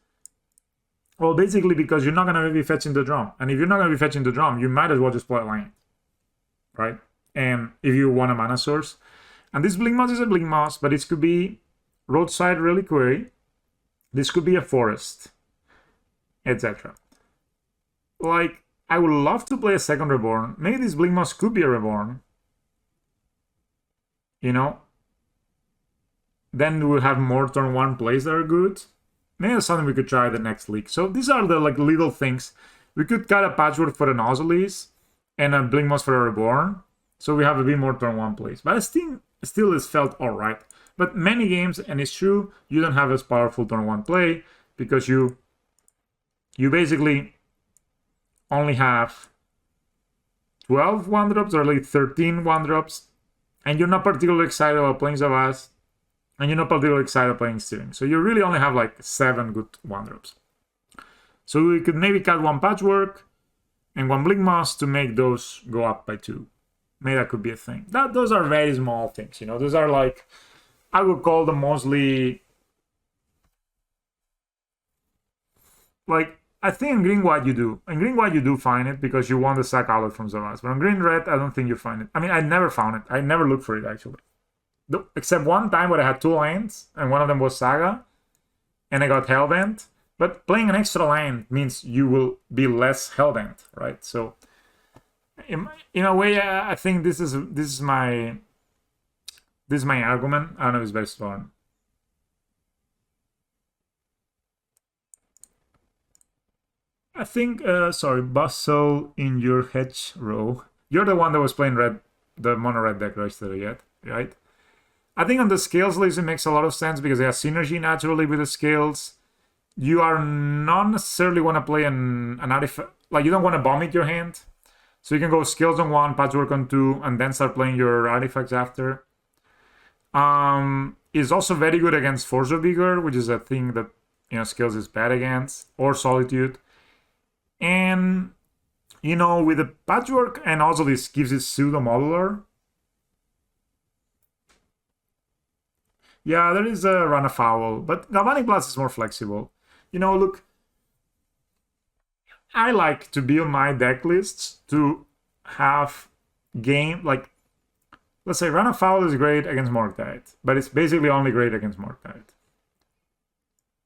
well, basically because you're not going to be fetching the drum. And if you're not going to be fetching the drum, you might as well just play a land, right? And if you want a mana source. And this Blinkmouse is a Blinkmouse, but it could be Roadside Reliquary. This could be a forest, etc. Like, I would love to play a second Reborn. Maybe this Blinkmouse could be a Reborn. You know? Then we'll have more turn 1 plays that are good. Maybe that's something we could try the next league. So these are the like little things. We could cut a Patchwork for an Ozolith and a Blinkmouse for a Reborn. So we have a bit more turn 1 plays. But I still is felt alright. But many games, and it's true, you don't have as powerful turn 1 play because you basically only have 12 1-drops or like 13 1-drops, and you're not particularly excited about playing Zavas, and you're not particularly excited about playing Steering. So you really only have like 7 good 1-drops. So we could maybe cut 1 Patchwork and 1 Blinkmouse to make those go up by 2. Maybe that could be a thing. Those are very small things, you know. Those are like, I would call them mostly, like, I think in green-white you do. In green-white you do find it because you want the sack outlet from Zavas. But on green-red, I don't think you find it. I mean, I never found it. I never looked for it, actually. Except one time where I had 2 lands, and one of them was Saga, and I got Hellbent. But playing an extra land means you will be less Hellbent, right? So, in a way, I think this is my argument. I don't know if it's very strong. I think, sorry, Bustle in your hedge row. You're the one that was playing red, the mono red deck yesterday, right? I think on the scales list it makes a lot of sense because they have synergy naturally with the scales. You are not necessarily want to play an artifact, like you don't want to vomit your hand. So you can go skills on 1, Patchwork on 2, and then start playing your artifacts after. Is also very good against Force of Vigor, which is a thing that, you know, skills is bad against, or Solitude. And, you know, with the Patchwork, and also this gives it pseudo-modular. Yeah, there is a Run Afoul, but Galvanic Blast is more flexible. You know, look, I like to build my deck lists to have game, like, let's say Run Afoul is great against Morktide, but it's basically only great against Morktide.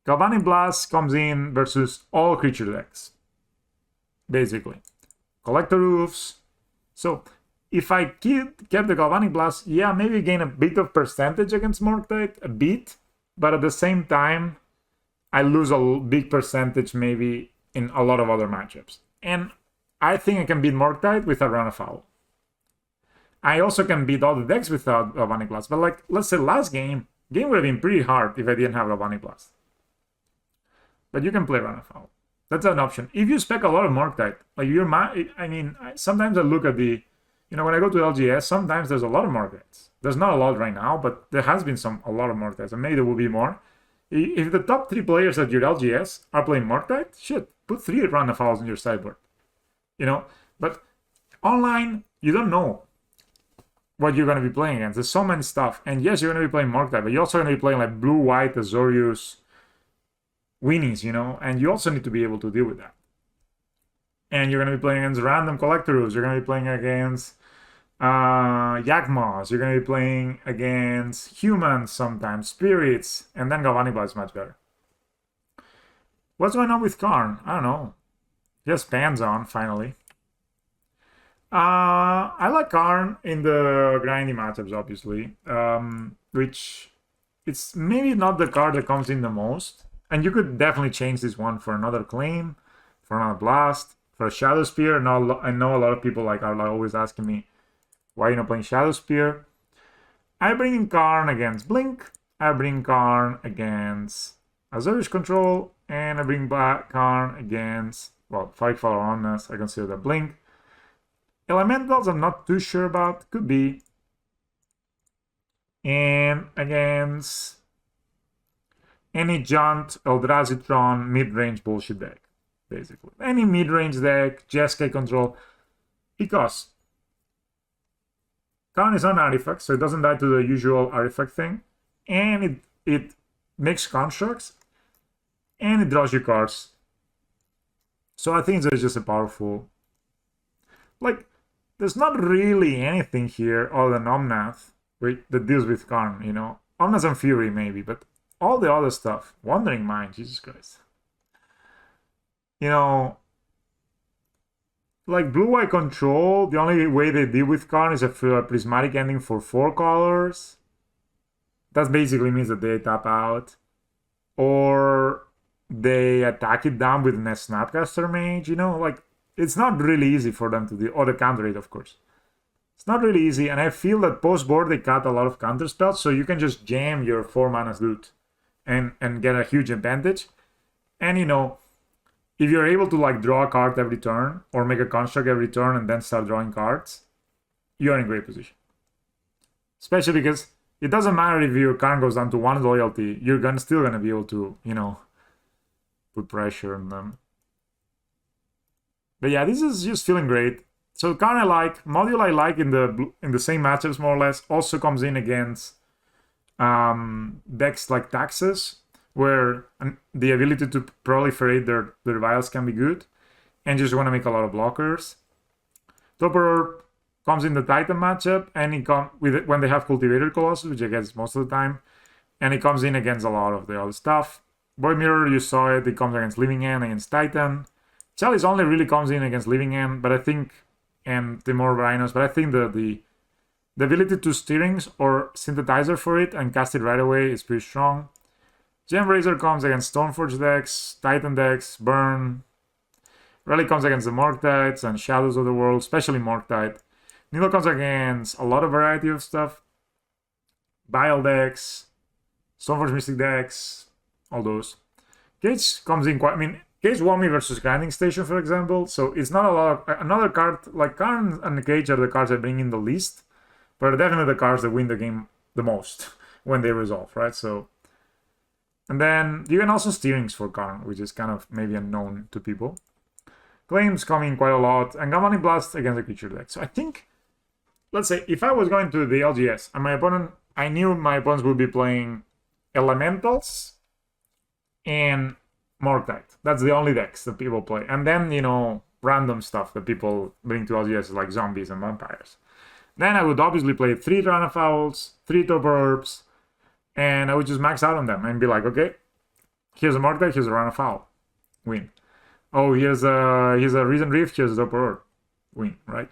Galvanic Blast comes in versus all creature decks, basically. Collector Roofs. So if I kept the Galvanic Blast, yeah, maybe gain a bit of percentage against Morktide, a bit, but at the same time, I lose a big percentage maybe in a lot of other matchups. And I think I can beat Morktide without Run Afoul. I also can beat all the decks without Galvanic Blast, but like, let's say last game would have been pretty hard if I didn't have Galvanic Blast. But you can play Run Afoul. That's an option. If you spec a lot of Morktide, like I mean, sometimes I look at the, when I go to LGS, sometimes there's a lot of Morktides. There's not a lot right now, but there has been a lot of Morktides, and maybe there will be more. If the top 3 players at your LGS are playing Morktide, shit, put 3 Run Afouls on your sideboard. But online, you don't know what you're going to be playing against. There's so many stuff. And yes, you're going to be playing Morktide, but you're also going to be playing like Blue, White, Azorius, Winnies, and you also need to be able to deal with that. And you're going to be playing against random Collectors. You're going to be playing against Yakmas. You're going to be playing against humans sometimes, spirits, and then Galvanic Blast is much better. What's going on with Karn? I don't know. He has Pans on, finally. I like Karn in the grindy matchups, obviously, which it's maybe not the card that comes in the most. And you could definitely change this one for another Claim, for another Blast, for a Shadow Spear. Now, I know a lot of people are always asking me, why are you not playing Shadow Spear? I bring in Karn against Blink, I bring Karn against Azorius Control, and I bring back Karn against, well, Fight Follow on us. I consider that Blink. Elementals, I'm not too sure about. Could be. And against any Jaunt, Eldrazi-tron, mid-range bullshit deck, basically. Any mid-range deck, Jeskai Control. Because Karn is on artifact, so it doesn't die to the usual artifact thing. And it makes constructs. And it draws you cards. So I think it's just a powerful... Like, there's not really anything here other than Omnath that deals with Karn, Omnath and Fury, maybe, but all the other stuff. Wandering Mind, Jesus Christ. Like Blue-White Control, the only way they deal with Karn is a Prismatic Ending for 4 colors. That basically means that they tap out. Or they attack it down with a Snapcaster Mage, like... It's not really easy for them to do, or the counter it, of course. It's not really easy, and I feel that post-board they cut a lot of counter spells, so you can just jam your 4-mana loot and get a huge advantage. And, if you're able to, like, draw a card every turn, or make a construct every turn and then start drawing cards, you're in great position. Especially because it doesn't matter if your card goes down to 1 loyalty, you're still going to be able to, put pressure on them. But yeah, this is just feeling great. So Karn I like, Module I like in the same matchups more or less. Also comes in against decks like Taxes, where the ability to proliferate their vials can be good, and just want to make a lot of blockers. Topper comes in the Titan matchup, and when they have Cultivated Colossus, which I guess most of the time, and it comes in against a lot of the other stuff. Void Mirror, you saw it. It comes against Living End, against Titan. Chalice only really comes in against Living End, but I think, and Timor Rhinos, but I think the ability to Steerings or Synthesizer for it and cast it right away is pretty strong. Gem Razor comes against Stoneforge decks, Titan decks, Burn. Rally comes against the Morktides and Shadows of the World, especially Morktide. Needle comes against a lot of variety of stuff. Bile decks, Stoneforge Mystic decks, all those. Cage comes in quite, Cage won me versus Grinding Station, for example, so it's not a lot of... Another card, like Karn and Cage are the cards I bring in the least, but are definitely the cards that win the game the most when they resolve, right? So... And then you can also Steerings for Karn, which is kind of maybe unknown to people. Claims come in quite a lot, and Galvanic Blast against the creature deck. So I think... Let's say, if I was going to the LGS, and I knew my opponents would be playing Elementals, and Morktite. That's the only decks that people play. And then, you know, random stuff that people bring to LGS like zombies and vampires. Then I would obviously play 3 Ranafowls, 3 Torpor Orbs, and I would just max out on them and be like, okay, here's a Morktite, here's a Ranafowl. Win. Oh, here's a Risen Reef, here's a Torpor Orb. Win, right?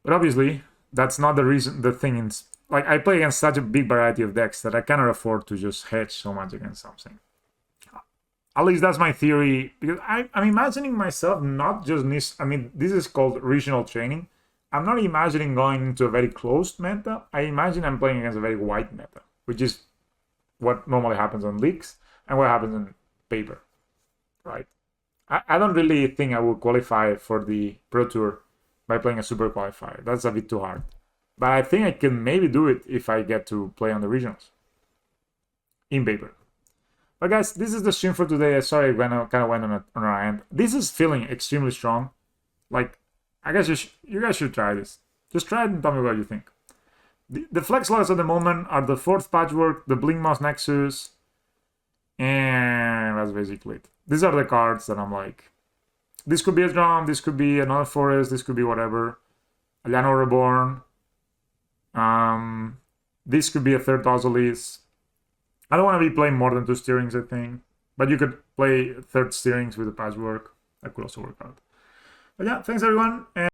But obviously, that's not the thing. Like, I play against such a big variety of decks that I cannot afford to just hedge so much against something. At least that's my theory, because I'm imagining myself not just I mean, this is called regional training. I'm not imagining going into a very closed meta. I imagine I'm playing against a very wide meta, which is what normally happens on leagues and what happens in paper, right? I don't really think I will qualify for the Pro Tour by playing a super qualifier. That's a bit too hard. But I think I can maybe do it if I get to play on the regionals in paper. But guys, this is the stream for today. Sorry, I kind of went on a rant. This is feeling extremely strong. Like, I guess you guys should try this. Just try it and tell me what you think. The flex logs at the moment are the 4th Patchwork, the Blink Moss Nexus, and that's basically it. These are the cards that I'm like, this could be a drum, this could be another forest, this could be whatever. A Llano Reborn. This could be a 3rd Ozolis. I don't want to be playing more than 2 steerings, I think. But you could play 3rd steerings with the Patchwork. That could also work out. But yeah, thanks everyone. And